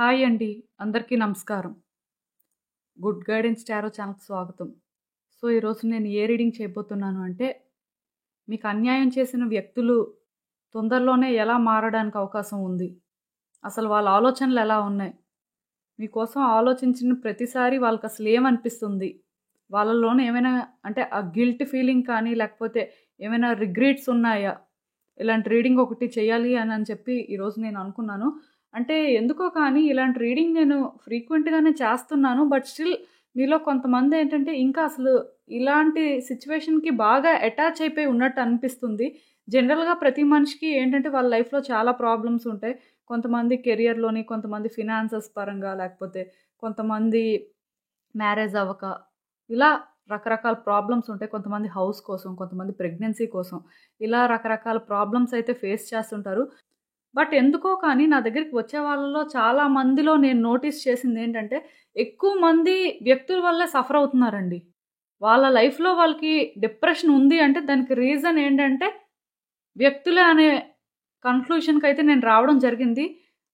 Hi అండి. అందరికీ నమస్కారం. గుడ్ గైడెన్స్ టారో ఛానల్‌కి స్వాగతం. ఈరోజు నేను ఏ రీడింగ్ చేయబోతున్నాను అంటే, మీకు అన్యాయం చేసిన వ్యక్తులు తొందరలోనే ఎలా మారడానికి అవకాశం ఉంది? అసలు వాళ్ళ ఆలోచనలు ఎలా ఉన్నాయి? మీకోసం ఆలోచించిన ప్రతిసారి వాళ్ళకసలు ఏమనిపిస్తుంది? వాళ్ళలోనే ఏమైనా అంటే ఆ గిల్ట్ ఫీలింగ్ కానీ, లేకపోతే ఏమైనా రిగ్రెట్స్ ఉన్నాయా? ఇలాంటి రీడింగ్ ఒకటి చేయాలి అని చెప్పి ఈరోజు నేను అనుకున్నాను. అంటే ఎందుకో కానీ ఇలాంటి రీడింగ్ నేను ఫ్రీక్వెంట్‌గానే చేస్తున్నాను. బట్ స్టిల్ మీలో కొంతమంది ఏంటంటే ఇంకా అసలు ఇలాంటి సిట్యుయేషన్‌కి బాగా అటాచ్ అయిపోయి ఉన్నట్టు అనిపిస్తుంది. జనరల్‌గా ప్రతి మనిషికి ఏంటంటే వాళ్ళ లైఫ్‌లో చాలా ప్రాబ్లమ్స్ ఉంటాయి. కొంతమంది కెరియర్‌లోని, కొంతమంది ఫినాన్సెస్ పరంగా, లేకపోతే కొంతమంది మ్యారేజ్ అవ్వక ఇలా రకరకాల ప్రాబ్లమ్స్ ఉంటాయి. కొంతమంది హౌస్ కోసం, కొంతమంది ప్రెగ్నెన్సీ కోసం ఇలా రకరకాల ప్రాబ్లమ్స్ అయితే ఫేస్ చేస్తుంటారు. బట్ ఎందుకో కానీ నా దగ్గరికి వచ్చే వాళ్ళలో చాలా మందిలో నేను నోటీస్ చేసిందేంటంటే, ఎక్కువ మంది వ్యక్తుల వల్లే సఫర్ అవుతున్నారండి. వాళ్ళ లైఫ్‌లో వాళ్ళకి డిప్రెషన్ ఉంది అంటే దానికి రీజన్ ఏంటంటే, వ్యక్తులే అనే కన్క్లూషన్‌కైతే నేను రావడం జరిగింది.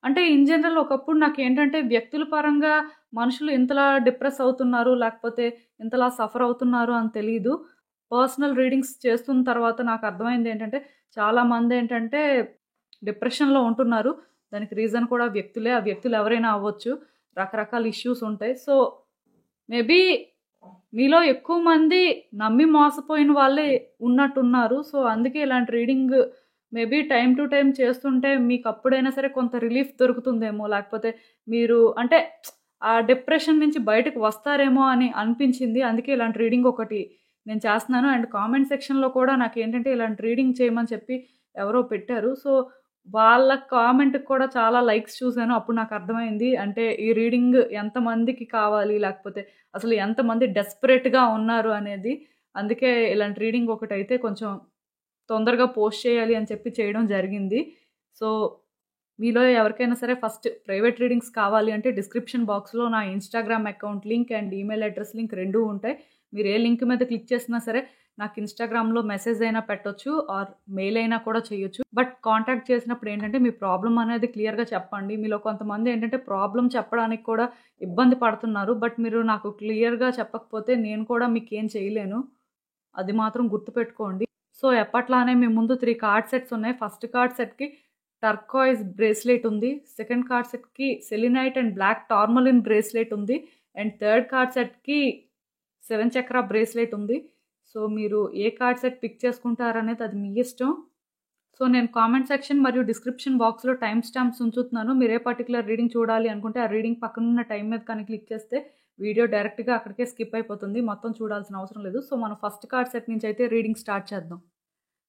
అంటే ఇన్ జనరల్ ఒకప్పుడు నాకేంటంటే వ్యక్తుల పరంగా మనుషులు ఇంతలా డిప్రెస్ అవుతున్నారు, లేకపోతే ఇంతలా సఫర్ అవుతున్నారు అని తెలీదు. పర్సనల్ రీడింగ్స్ చేస్తున్న తర్వాత నాకు అర్థమైందేంటంటే, చాలామందేంటంటే డిప్రెషన్‌లో ఉంటున్నారు. దానికి రీజన్ కూడా వ్యక్తులే. ఆ వ్యక్తులు ఎవరైనా అవ్వచ్చు. రకరకాల ఇష్యూస్ ఉంటాయి. మేబీ మీలో ఎక్కువ మంది నమ్మి మోసపోయిన వాళ్ళే ఉన్నట్టున్నారు. అందుకే ఇలాంటి reading maybe time to time చేస్తుంటే మీకప్పుడైనా సరే కొంత రిలీఫ్ దొరుకుతుందేమో. లేకపోతే మీరు అంటే ఆ డిప్రెషన్ నుంచి బయటకు వస్తారేమో అని అనిపించింది. అందుకే ఇలాంటి రీడింగ్ ఒకటి నేను చేస్తున్నాను. అండ్ కామెంట్ సెక్షన్‌లో కూడా నాకేంటంటే ఇలాంటి రీడింగ్ చేయమని చెప్పి ఎవరో పెట్టారు. వాళ్ళ కామెంట్‌కి కూడా చాలా లైక్స్ చూసాను. అప్పుడు నాకర్థమైంది. అంటే ఈ రీడింగ్ ఎంతమందికి కావాలి, లేకపోతే అసలు ఎంతమంది డెస్పరేట్‌గా ఉన్నారు అనేది. అందుకే ఇలాంటి రీడింగ్ ఒకటైతే కొంచెం తొందరగా పోస్ట్ చేయాలి అని చెప్పి చేయడం జరిగింది. సో, మీలో ఎవరికైనా సరే ఫస్ట్ ప్రైవేట్ రీడింగ్స్ కావాలి అంటే డిస్క్రిప్షన్ బాక్స్‌లో నా Instagram account link and email address link 2 ఉంటాయి. మీరు ఏ లింక్ మీద క్లిక్ చేసినా సరే నాకు ఇన్‌స్టాగ్రామ్‌లో మెసేజ్ అయినా పెట్టొచ్చు ఆర్ మెయిల్ అయినా కూడా చేయొచ్చు. బట్ కాంటాక్ట్ చేసినప్పుడు ఏంటంటే మీ ప్రాబ్లమ్ అనేది క్లియర్‌గా చెప్పండి. మీలో కొంతమంది ఏంటంటే ప్రాబ్లమ్ చెప్పడానికి కూడా ఇబ్బంది పడుతున్నారు. బట్ మీరు నాకు క్లియర్‌గా చెప్పకపోతే నేను కూడా మీకేం చేయలేను. అది మాత్రం గుర్తుపెట్టుకోండి. ఎప్పట్లానే మీ ముందు 3 కార్డ్ సెట్స్ ఉన్నాయి. ఫస్ట్ కార్డ్ సెట్‌కి టర్కాయిజ్ బ్రేస్లెట్ ఉంది. సెకండ్ కార్డ్ సెట్‌కి సెలినైట్ అండ్ బ్లాక్ టార్మలిన్ బ్రేస్లెట్ ఉంది. అండ్ థర్డ్ కార్డ్ సెట్‌కి 7 చక్ర బ్రేస్లెట్ ఉంది. మీరు ఏ కార్డ్ సెట్ పిక్ చేసుకుంటారనేది అది మీ ఇష్టం. నేను కామెంట్ సెక్షన్ మరియు డిస్క్రిప్షన్ బాక్స్‌లో టైమ్ స్టాంప్స్ ఉంచుతున్నాను. మీరు ఏ పర్టిక్యులర్ రీడింగ్ చూడాలి అనుకుంటే ఆ రీడింగ్ పక్కనున్న టైం మీద కానీ క్లిక్ చేస్తే వీడియో డైరెక్ట్‌గా అక్కడికే స్కిప్ అయిపోతుంది. మొత్తం చూడాల్సిన అవసరం లేదు. మనం ఫస్ట్ కార్డ్ సెట్ నుంచి అయితే రీడింగ్ స్టార్ట్ చేద్దాం.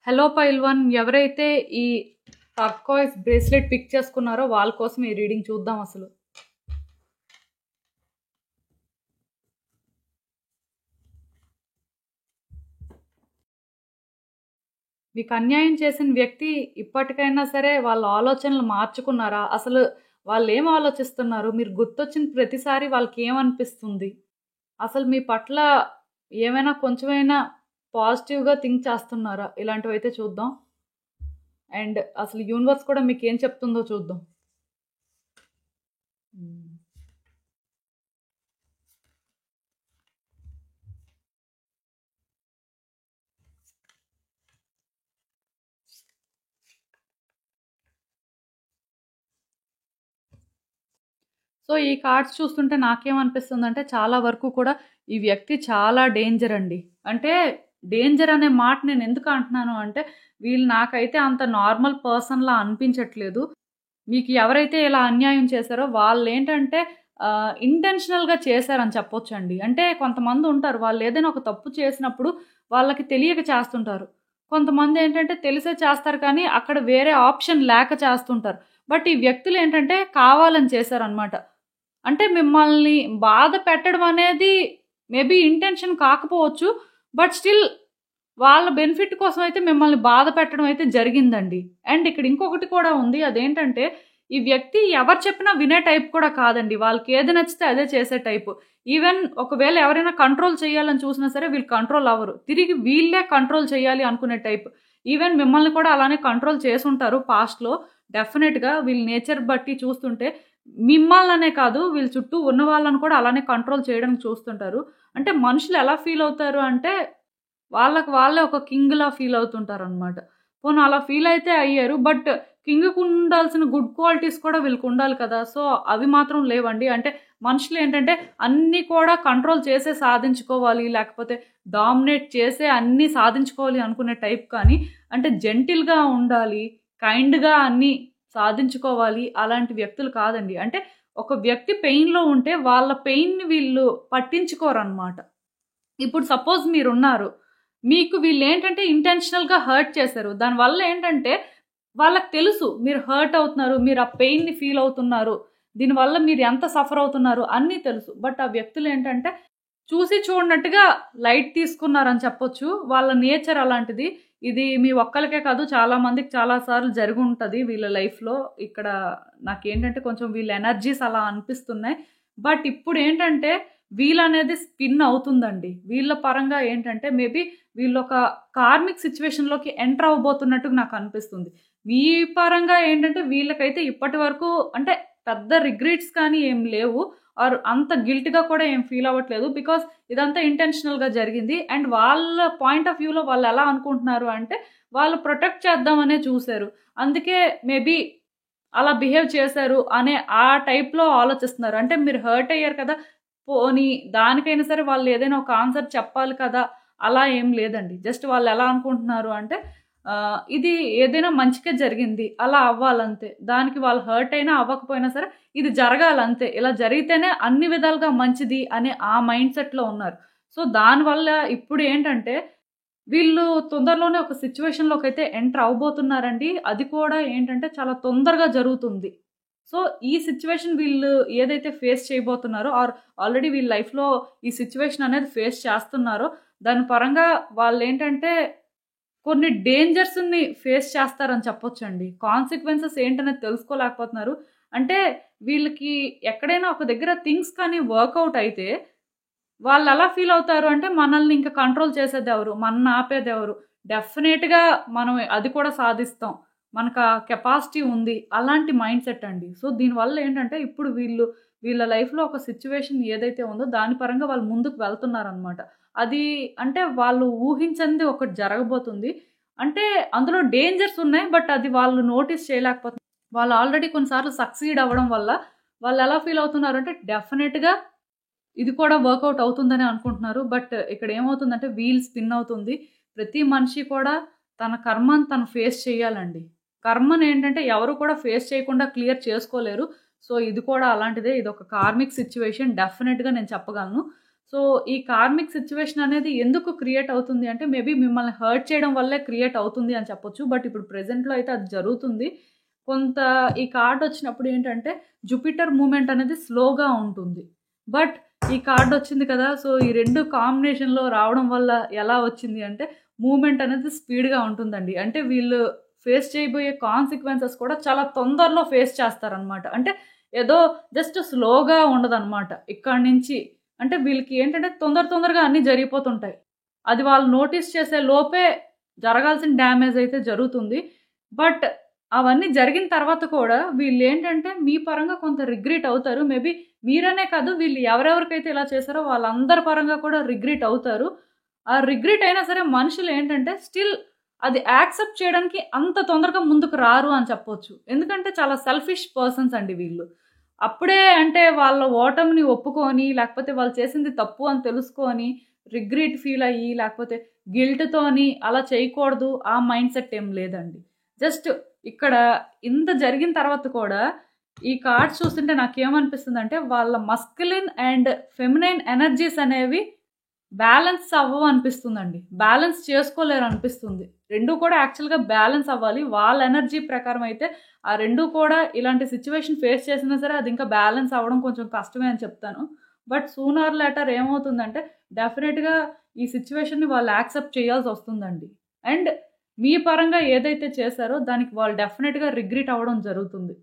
హలో పైల్వాన్, ఎవరైతే ఈ టర్కాయిజ్ బ్రేస్లెట్ పిక్ చేసుకున్నారో వాళ్ళ కోసం ఈ రీడింగ్ చూద్దాం అసలు. మీకు అన్యాయం చేసిన వ్యక్తి ఇప్పటికైనా సరే వాళ్ళ ఆలోచనలు మార్చుకున్నారా? అసలు వాళ్ళేం ఆలోచిస్తున్నారు? మీరు గుర్తొచ్చిన ప్రతిసారి వాళ్ళకేమనిపిస్తుంది? అసలు మీ పట్ల ఏమైనా కొంచెమైనా పాజిటివ్‌గా థింక్ చేస్తున్నారా? ఇలాంటివైతే చూద్దాం. అండ్ అసలు యూనివర్స్ కూడా మీకేం చెప్తుందో చూద్దాం. ఈ కార్డ్స్ చూస్తుంటే నాకేమనిపిస్తుందంటే చాలా వరకు కూడా ఈ వ్యక్తి చాలా డేంజర్ అండి. అంటే డేంజర్ అనే మాట నేను ఎందుకు అంటున్నాను అంటే వీళ్ళు నాకైతే అంత నార్మల్ పర్సన్‌లా అనిపించట్లేదు. మీకు ఎవరైతే ఇలా అన్యాయం చేశారో వాళ్ళేంటంటే ఇంటెన్షనల్‌గా చేశారని చెప్పొచ్చండి. అంటే కొంతమంది ఉంటారు వాళ్ళేదైనా ఒక తప్పు చేసినప్పుడు వాళ్ళకి తెలియక చేస్తుంటారు. కొంతమందేంటంటే తెలిసే చేస్తారు కానీ అక్కడ వేరే ఆప్షన్ లేక చేస్తుంటారు. బట్ ఈ వ్యక్తులేంటంటే కావాలని చేశారనమాట. అంటే మిమ్మల్ని బాధ పెట్టడం అనేది మేబీ ఇంటెన్షన్ కాకపోవచ్చు. బట్ స్టిల్ వాళ్ళ బెనిఫిట్ కోసం అయితే మిమ్మల్ని బాధ పెట్టడం అయితే జరిగిందండి. అండ్ ఇక్కడ ఇంకొకటి కూడా ఉంది. అదేంటంటే ఈ వ్యక్తి ఎవరు చెప్పినా వినే టైప్ కూడా కాదండి. వాళ్ళకి ఏది నచ్చితే అదే చేసే టైపు. ఈవెన్ ఒకవేళ ఎవరైనా కంట్రోల్ చేయాలని చూసినా సరే వీళ్ళు కంట్రోల్ అవ్వరు. తిరిగి వీళ్ళే కంట్రోల్ చేయాలి అనుకునే టైప్. ఈవెన్ మిమ్మల్ని కూడా అలానే కంట్రోల్ చేసుంటారు పాస్ట్‌లో. డెఫినెట్‌గా వీళ్ళ నేచర్ బట్టి చూస్తుంటే మిమ్మల్ననే కాదు వీళ్ళ చుట్టూ ఉన్న వాళ్ళని కూడా అలానే కంట్రోల్ చేయడానికి చూస్తుంటారు. అంటే మనుషులు ఎలా ఫీల్ అవుతారు అంటే వాళ్ళకి వాళ్ళే ఒక కింగ్‌లా ఫీల్ అవుతుంటారనమాట. పోనీ అలా ఫీల్ అయితే అయ్యారు. బట్ కింగ్‌కి ఉండాల్సిన గుడ్ క్వాలిటీస్ కూడా వీళ్ళకుండాలి కదా! సో, అవి మాత్రం లేవండి. అంటే మనుషులేంటంటే అన్నీ కూడా కంట్రోల్ చేసే సాధించుకోవాలి. లేకపోతే డామినేట్ చేసే అన్నీ సాధించుకోవాలి అనుకునే టైప్ కానీ, అంటే జెంటిల్‌గా ఉండాలి. కైండ్‌గా అన్నీ సాధించుకోవాలి. అలాంటి వ్యక్తులు కాదండి. అంటే ఒక వ్యక్తి పెయిన్‌లో ఉంటే వాళ్ళ పెయిన్‌ని వీళ్ళు పట్టించుకోరనమాట. ఇప్పుడు సపోజ్ మీరున్నారు. మీకు వీళ్ళేంటంటే ఇంటెన్షనల్‌గా హర్ట్ చేశారు. దానివల్ల ఏంటంటే వాళ్ళకి తెలుసు మీరు హర్ట్ అవుతున్నారు. మీరు ఆ పెయిన్‌ని ఫీల్ అవుతున్నారు. దీనివల్ల మీరు ఎంత సఫర్ అవుతున్నారు అన్నీ తెలుసు. బట్ ఆ వ్యక్తులేంటంటే చూసి చూడనట్టుగా లైట్ తీసుకున్నారని చెప్పొచ్చు. వాళ్ళ నేచర్ అలాంటిది. ఇది మీ ఒక్కళ్ళకే కాదు చాలా మందికి చాలా సార్లు జరిగుంటది వీళ్ళ లైఫ్‌లో. ఇక్కడ నాకేంటంటే కొంచెం వీళ్ళ ఎనర్జీస్ అలా అనిపిస్తున్నాయి. బట్ ఇప్పుడేంటంటే వీలనేది స్పిన్ అవుతుందండి. వీళ్ళ పరంగా ఏంటంటే మేబీ వీళ్ళొక కార్మిక్ సిట్యుయేషన్‌లోకి ఎంటర్ అవ్వబోతున్నట్టుగా నాకనిపిస్తుంది. మీ పరంగా ఏంటంటే వీళ్ళకైతే ఇప్పటి వరకు అంటే పెద్ద రిగ్రెట్స్ కానీ ఏం లేవు. ఆర్ అంత గిల్ట్‌గా కూడా ఏం ఫీల్ అవ్వట్లేదు. బికాజ్ ఇదంతా ఇంటెన్షనల్‌గా జరిగింది. అండ్ వాళ్ళ పాయింట్ ఆఫ్ వ్యూలో వాళ్ళెలా అనుకుంటున్నారు అంటే వాళ్ళు ప్రొటెక్ట్ చేద్దామనే చూసారు. అందుకే మేబీ అలా బిహేవ్ చేశారు అనే ఆ టైప్‌లో ఆలోచిస్తున్నారు. అంటే మీరు హర్ట్ అయ్యారు కదా! పోనీ దానికైనా సరే వాళ్ళు ఏదైనా ఒక ఆన్సర్ చెప్పాలి కదా! అలా ఏం లేదండి. జస్ట్ వాళ్ళెలా అనుకుంటున్నారు అంటే ఇది ఏదైనా మంచికే జరిగింది. అలా అవ్వాలంతే. దానికి వాళ్ళు హర్ట్ అయినా అవ్వకపోయినా సరే ఇది జరగాలంతే. ఇలా జరిగితేనే అన్ని విధాలుగా మంచిది అనే ఆ మైండ్ సెట్‌లో ఉన్నారు. సో, దానివల్ల ఇప్పుడేంటంటే వీళ్ళు తొందరలోనే ఒక సిట్యుయేషన్‌లోకైతే ఎంటర్ అవ్వబోతున్నారండి. అది కూడా ఏంటంటే చాలా తొందరగా జరుగుతుంది. సో, ఈ సిట్యుయేషన్ వీళ్ళు ఏదైతే ఫేస్ చేయబోతున్నారో ఆర్ ఆల్రెడీ వీళ్ళ లైఫ్‌లో ఈ సిట్యుయేషన్ అనేది ఫేస్ చేస్తున్నారో, దాని పరంగా వాళ్ళేంటంటే కొన్ని డేంజర్స్‌ని ఫేస్ చేస్తారని చెప్పొచ్చండి. కాన్సిక్వెన్సెస్ ఏంటనేది తెలుసుకోలేకపోతున్నారు. అంటే వీళ్ళకి ఎక్కడైనా ఒక దగ్గర థింగ్స్ కానీ వర్కౌట్ అయితే వాళ్ళెలా ఫీల్ అవుతారు అంటే, మనల్ని ఇంక కంట్రోల్ చేసేదెవరు? మనల్ని ఆపేదెవరు? డెఫినేట్‌గా మనం అది కూడా సాధిస్తాం. మనకా కెపాసిటీ ఉంది. అలాంటి మైండ్ సెట్ అండి. సో, దీనివల్ల ఏంటంటే, ఇప్పుడు వీళ్ళ లైఫ్‌లో ఒక సిట్యుయేషన్ ఏదైతే ఉందో, దాని పరంగా వాళ్ళు ముందుకు వెళ్తున్నారనమాట. అది అంటే, వాళ్ళు ఊహించనిది ఒకటి జరగబోతుంది. అంటే, అందులో డేంజర్స్ ఉన్నాయి. బట్ అది వాళ్ళు నోటీస్ చేయలేకపోతున్నారు. వాళ్ళు ఆల్రెడీ కొన్ని సార్లు సక్సీడ్ అవ్వడం వల్ల, వాళ్ళెలా ఫీల్ అవుతున్నారంటే, డెఫినేట్‌గా ఇది కూడా వర్కౌట్ అవుతుందనే అనుకుంటున్నారు. బట్ ఇక్కడ ఏమవుతుందంటే వీల్ స్పిన్ అవుతుంది. ప్రతి మనిషి కూడా తన కర్మని తను ఫేస్ చేయాలండి. కర్మనేంటంటే ఎవరు కూడా ఫేస్ చేయకుండా క్లియర్ చేసుకోలేరు. సో, ఇది కూడా అలాంటిదే. ఇదొక కార్మిక్ సిట్యుయేషన్ డెఫినిట్‌గా నేను చెప్పగలను. సో, ఈ కార్మిక్ సిట్యుయేషన్ అనేది ఎందుకు క్రియేట్ అవుతుంది అంటే మేబీ మిమ్మల్ని హర్ట్ చేయడం వల్లే క్రియేట్ అవుతుంది అని చెప్పొచ్చు. బట్ ఇప్పుడు ప్రెజెంట్‌లో అయితే అది జరుగుతుంది. కొంత ఈ కార్డ్ వచ్చినప్పుడు ఏంటంటే జుపిటర్ మూవ్‌మెంట్ అనేది స్లోగా ఉంటుంది. బట్ ఈ కార్డొచ్చింది కదా! సో, ఈ 2 కాంబినేషన్‌లో రావడం వల్ల ఎలా వచ్చింది అంటే, మూవ్‌మెంట్ అనేది స్పీడ్‌గా ఉంటుందండి. అంటే వీళ్ళు ఫేస్ చేయబోయే కాన్సిక్వెన్సెస్ కూడా చాలా తొందరలో ఫేస్ చేస్తారనమాట. అంటే ఏదో జస్ట్ స్లోగా ఉండదనమాట. ఇక్కడి నుంచి అంటే వీళ్ళకి ఏంటంటే తొందరగా అన్నీ జరిగిపోతుంటాయి. అది వాళ్ళు నోటీస్ చేసే లోపే జరగాల్సిన డ్యామేజ్ అయితే జరుగుతుంది. బట్ అవన్నీ జరిగిన తర్వాత కూడా వీళ్ళేంటంటే మీ పరంగా కొంత రిగ్రెట్ అవుతారు. మేబీ మీరనే కాదు వీళ్ళు ఎవరెవరికైతే ఇలా చేశారో వాళ్ళందరి పరంగా కూడా రిగ్రెట్ అవుతారు. ఆ రిగ్రెట్ అయినా సరే మనుషులేంటంటే స్టిల్ అది యాక్సెప్ట్ చేయడానికి అంత తొందరగా ముందుకు రారు అని చెప్పొచ్చు. ఎందుకంటే చాలా సెల్ఫిష్ పర్సన్స్ అండి వీళ్ళు. అప్పుడే అంటే వాళ్ళ ఓటమిని ఒప్పుకొని, లేకపోతే వాళ్ళు చేసింది తప్పు అని తెలుసుకొని, రిగ్రెట్ ఫీల్ అయ్యి, లేకపోతే గిల్ట్‌తోని అలా చేయకూడదు ఆ మైండ్ సెట్ ఏం లేదండి. జస్ట్ ఇక్కడ ఇంత జరిగిన తర్వాత కూడా ఈ కార్డ్స్ చూస్తుంటే నాకేమనిపిస్తుందంటే వాళ్ళ మస్కులిన్ అండ్ ఫెమినైన్ ఎనర్జీస్ అనేవి బ్యాలెన్స్ అవ్వవనిపిస్తుందండి. బ్యాలెన్స్ చేసుకోలేరనిపిస్తుంది. 2 కూడా యాక్చువల్‌గా బ్యాలెన్స్ అవ్వాలి. వాళ్ళ ఎనర్జీ ప్రకారం అయితే ఆ 2 కూడా ఇలాంటి సిట్యుయేషన్ ఫేస్ చేసినా సరే అది ఇంకా బ్యాలెన్స్ అవ్వడం కొంచెం కష్టమే అని చెప్తాను. బట్ సూన్ ఆర్ లేటర్ ఏమవుతుందంటే డెఫినిట్‌గా ఈ సిట్యుయేషన్‌ని వాళ్ళు యాక్సెప్ట్ చేయాల్సొస్తుందండి. అండ్ మీ పరంగా ఏదైతే చేశారో దానికి వాళ్ళు డెఫినిట్‌గా రిగ్రెట్ అవ్వడం జరుగుతుంది.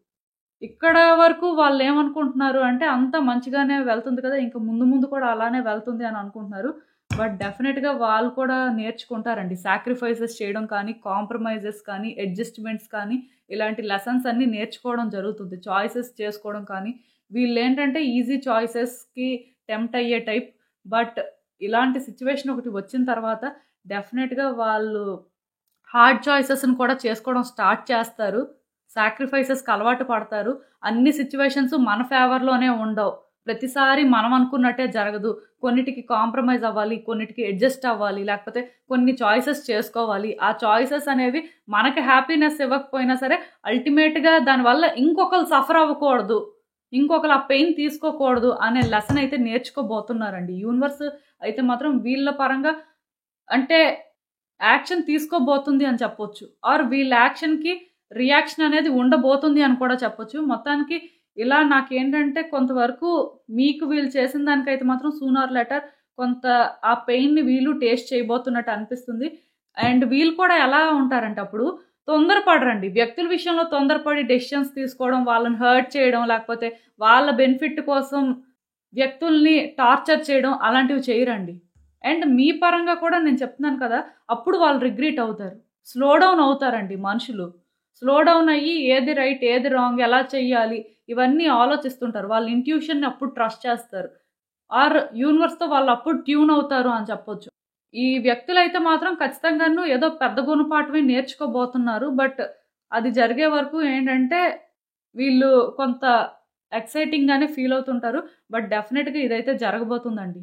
ఇక్కడ వరకు వాళ్ళేమనుకుంటున్నారు అంటే, అంతా మంచిగానే వెళ్తుంది కదా! ఇంక ముందు ముందు కూడా అలానే వెళ్తుంది అని అనుకుంటున్నారు. బట్ డెఫినెట్‌గా వాళ్ళు కూడా నేర్చుకుంటారండి. సాక్రిఫైసెస్ చేయడం కానీ, కాంప్రమైజెస్ కానీ, అడ్జస్ట్‌మెంట్స్ కానీ, ఇలాంటి లెసన్స్ అన్నీ నేర్చుకోవడం జరుగుతుంది. చాయిసెస్ చేసుకోవడం కానీ, వీళ్ళేంటంటే ఈజీ చాయిసెస్‌కి టెంప్ట్ అయ్యే టైప్. బట్ ఇలాంటి సిట్యుయేషన్ ఒకటి వచ్చిన తర్వాత డెఫినెట్‌గా వాళ్ళు హార్డ్ చాయిసెస్‌ని కూడా చేసుకోవడం స్టార్ట్ చేస్తారు. సాక్రిఫైసెస్‌కి అలవాటు పడతారు. అన్ని సిట్యుయేషన్స్ మన ఫేవర్‌లోనే ఉండవు. ప్రతిసారి మనం అనుకున్నట్టే జరగదు. కొన్నిటికి కాంప్రమైజ్ అవ్వాలి. కొన్నిటికి అడ్జస్ట్ అవ్వాలి. లేకపోతే కొన్ని చాయిసెస్ చేసుకోవాలి. ఆ చాయిసెస్ అనేవి మనకి హ్యాపీనెస్ ఇవ్వకపోయినా సరే అల్టిమేట్‌గా దానివల్ల ఇంకొకళ్ళు సఫర్ అవ్వకూడదు. ఇంకొకళ్ళు ఆ పెయిన్ తీసుకోకూడదు అనే లెసన్ అయితే నేర్చుకోబోతున్నారండి. యూనివర్స్ అయితే మాత్రం వీళ్ళ పరంగా అంటే యాక్షన్ తీసుకోబోతుంది అని చెప్పొచ్చు. ఆర్ వీళ్ళ యాక్షన్‌కి రియాక్షన్ అనేది ఉండబోతుంది అని కూడా చెప్పొచ్చు. మొత్తానికి ఇలా నాకేంటంటే కొంతవరకు మీకు వీళ్ళు చేసిన దానికైతే మాత్రం సూన్ ఆర్ లేటర్ కొంత ఆ పెయిన్‌ని వీళ్ళు టేస్ట్ చేయబోతున్నట్టు అనిపిస్తుంది. అండ్ వీళ్ళు కూడా ఎలా ఉంటారంటే అప్పుడు తొందరపడరండి. వ్యక్తుల విషయంలో తొందరపడి డెసిషన్స్ తీసుకోవడం, వాళ్ళని హర్ట్ చేయడం, లేకపోతే వాళ్ళ బెనిఫిట్ కోసం వ్యక్తుల్ని టార్చర్ చేయడం అలాంటివి చేయరండి. అండ్ మీ పరంగా కూడా నేను చెప్తున్నాను కదా! అప్పుడు వాళ్ళు రిగ్రెట్ అవుతారు. స్లో డౌన్ అవుతారండి మనుషులు. స్లో డౌన్ అయ్యి ఏది రైట్, ఏది రాంగ్, ఎలా చెయ్యాలి ఇవన్నీ ఆలోచిస్తుంటారు. వాళ్ళ ఇంట్యూషన్‌ని అప్పుడు ట్రస్ట్ చేస్తారు. ఆర్ యూనివర్స్‌తో వాళ్ళు అప్పుడు ట్యూన్ అవుతారు అని చెప్పొచ్చు. ఈ వ్యక్తులైతే మాత్రం ఖచ్చితంగాను ఏదో పెద్ద గుణపాఠమే నేర్చుకోబోతున్నారు. బట్ అది జరిగే వరకు ఏంటంటే వీళ్ళు కొంత ఎక్సైటింగ్‌గానే ఫీల్ అవుతుంటారు. బట్ డెఫినిట్‌గా ఇదైతే జరగబోతుందండి.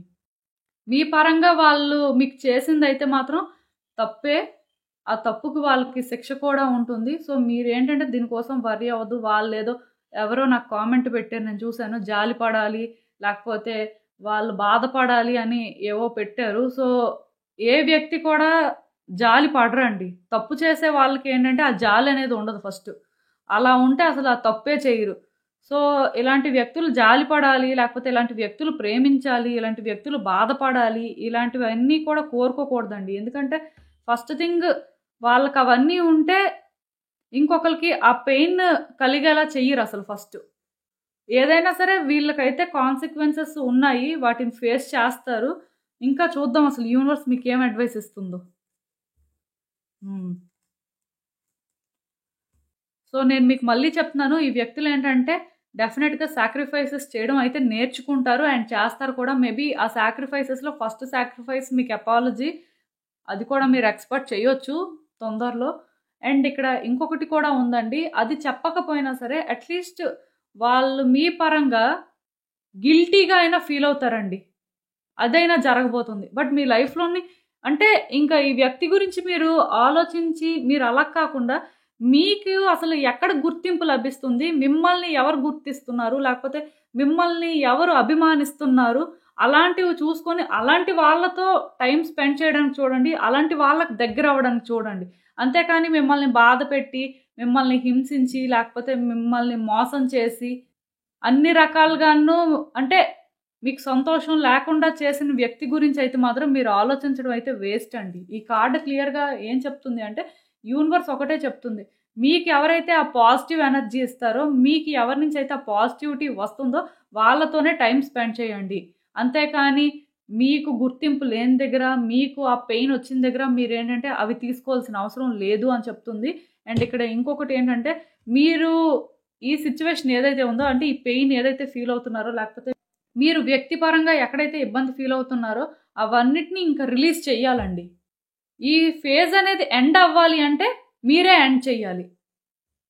మీ పరంగా వాళ్ళు మీకు చేసిందైతే మాత్రం తప్పే. ఆ తప్పుకి వాళ్ళకి శిక్ష కూడా ఉంటుంది. సో, మీరేంటంటే దీనికోసం వర్రీ అవ్వద్దు. వాళ్ళేదో ఎవరో నాకు కామెంట్ పెట్టారు నేను చూసాను. జాలి పడాలి, లేకపోతే వాళ్ళు బాధపడాలి అని ఏవో పెట్టారు. సో, ఏ వ్యక్తి కూడా జాలి పడరండి. తప్పు చేసే వాళ్ళకేంటంటే ఆ జాలనేది ఉండదు ఫస్ట్. అలా ఉంటే అసలు ఆ తప్పే చెయ్యరు. సో, ఇలాంటి వ్యక్తులు జాలి పడాలి, లేకపోతే ఇలాంటి వ్యక్తులు ప్రేమించాలి, ఇలాంటి వ్యక్తులు బాధపడాలి, ఇలాంటివన్నీ కూడా కోరుకోకూడదండి. ఎందుకంటే ఫస్ట్ థింగ్ వాళ్ళకవన్నీ ఉంటే ఇంకొకళ్ళకి ఆ పెయిన్ కలిగేలా చెయ్యరసలు ఫస్ట్. ఏదైనా సరే వీళ్ళకైతే కాన్సిక్వెన్సెస్ ఉన్నాయి. వాటిని ఫేస్ చేస్తారు. ఇంకా చూద్దాం అసలు యూనివర్స్ మీకేం అడ్వైస్ ఇస్తుందో. హ్మ్. సో, నేను మీకు మళ్ళీ చెప్తున్నాను. ఈ వ్యక్తులేంటంటే డెఫినిట్‌గా సాక్రిఫైసెస్ చేయడం అయితే నేర్చుకుంటారు అండ్ చేస్తారు కూడా. మేబీ ఆ సాక్రిఫైసెస్‌లో ఫస్ట్ సాక్రిఫైస్ మీకు అపాలజీ. అది కూడా మీరు ఎక్స్‌పెక్ట్ చేయొచ్చు తొందరలో. అండ్ ఇక్కడ ఇంకొకటి కూడా ఉందండి. అది చెప్పకపోయినా సరే అట్‌లీస్ట్ వాళ్ళు మీ పరంగా గిల్టీగా అయినా ఫీల్ అవుతారండి. అదైనా జరగబోతుంది. బట్ మీ లైఫ్‌లోని అంటే ఇంకా ఈ వ్యక్తి గురించి మీరు ఆలోచించి మీరు అలా కాకుండా మీకు అసలు ఎక్కడ గుర్తింపు లభిస్తుంది? మిమ్మల్ని ఎవరు గుర్తిస్తున్నారు? లేకపోతే మిమ్మల్ని ఎవరు అభిమానిస్తున్నారు? అలాంటివి చూసుకొని అలాంటి వాళ్ళతో టైమ్ స్పెండ్ చేయడానికి చూడండి. అలాంటి వాళ్ళకి దగ్గరవ్వడానికి చూడండి. అంతేకాని మిమ్మల్ని బాధపెట్టి, మిమ్మల్ని హింసించి, లేకపోతే మిమ్మల్ని మోసం చేసి అన్ని రకాలుగాను అంటే మీకు సంతోషం లేకుండా చేసిన వ్యక్తి గురించయితే మాత్రం మీరు ఆలోచించడం అయితే వేస్ట్ అండి. ఈ కార్డ్ క్లియర్‌గా ఏం చెప్తుంది అంటే, యూనివర్స్ ఒకటే చెప్తుంది. మీకు ఎవరైతే ఆ పాజిటివ్ ఎనర్జీ ఇస్తారో, మీకు ఎవరి నుంచయితే ఆ పాజిటివిటీ వస్తుందో వాళ్ళతోనే టైమ్ స్పెండ్ చేయండి. అంతేకానీ మీకు గుర్తింపు లేని దగ్గర, మీకు ఆ పెయిన్ వచ్చిన దగ్గర మీరేంటంటే అవి తీసుకోవాల్సిన అవసరం లేదు అని చెప్తుంది. అండ్ ఇక్కడ ఇంకొకటేంటంటే, మీరు ఈ సిట్యుయేషన్ ఏదైతే ఉందో అంటే ఈ పెయిన్ ఏదైతే ఫీల్ అవుతున్నారో లేకపోతే మీరు వ్యక్తిపరంగా ఎక్కడైతే ఇబ్బంది ఫీల్ అవుతున్నారో అవన్నిటిని ఇంకా రిలీజ్ చెయ్యాలండి. ఈ ఫేజ్ అనేది ఎండ్ అవ్వాలి అంటే మీరే ఎండ్ చెయ్యాలి.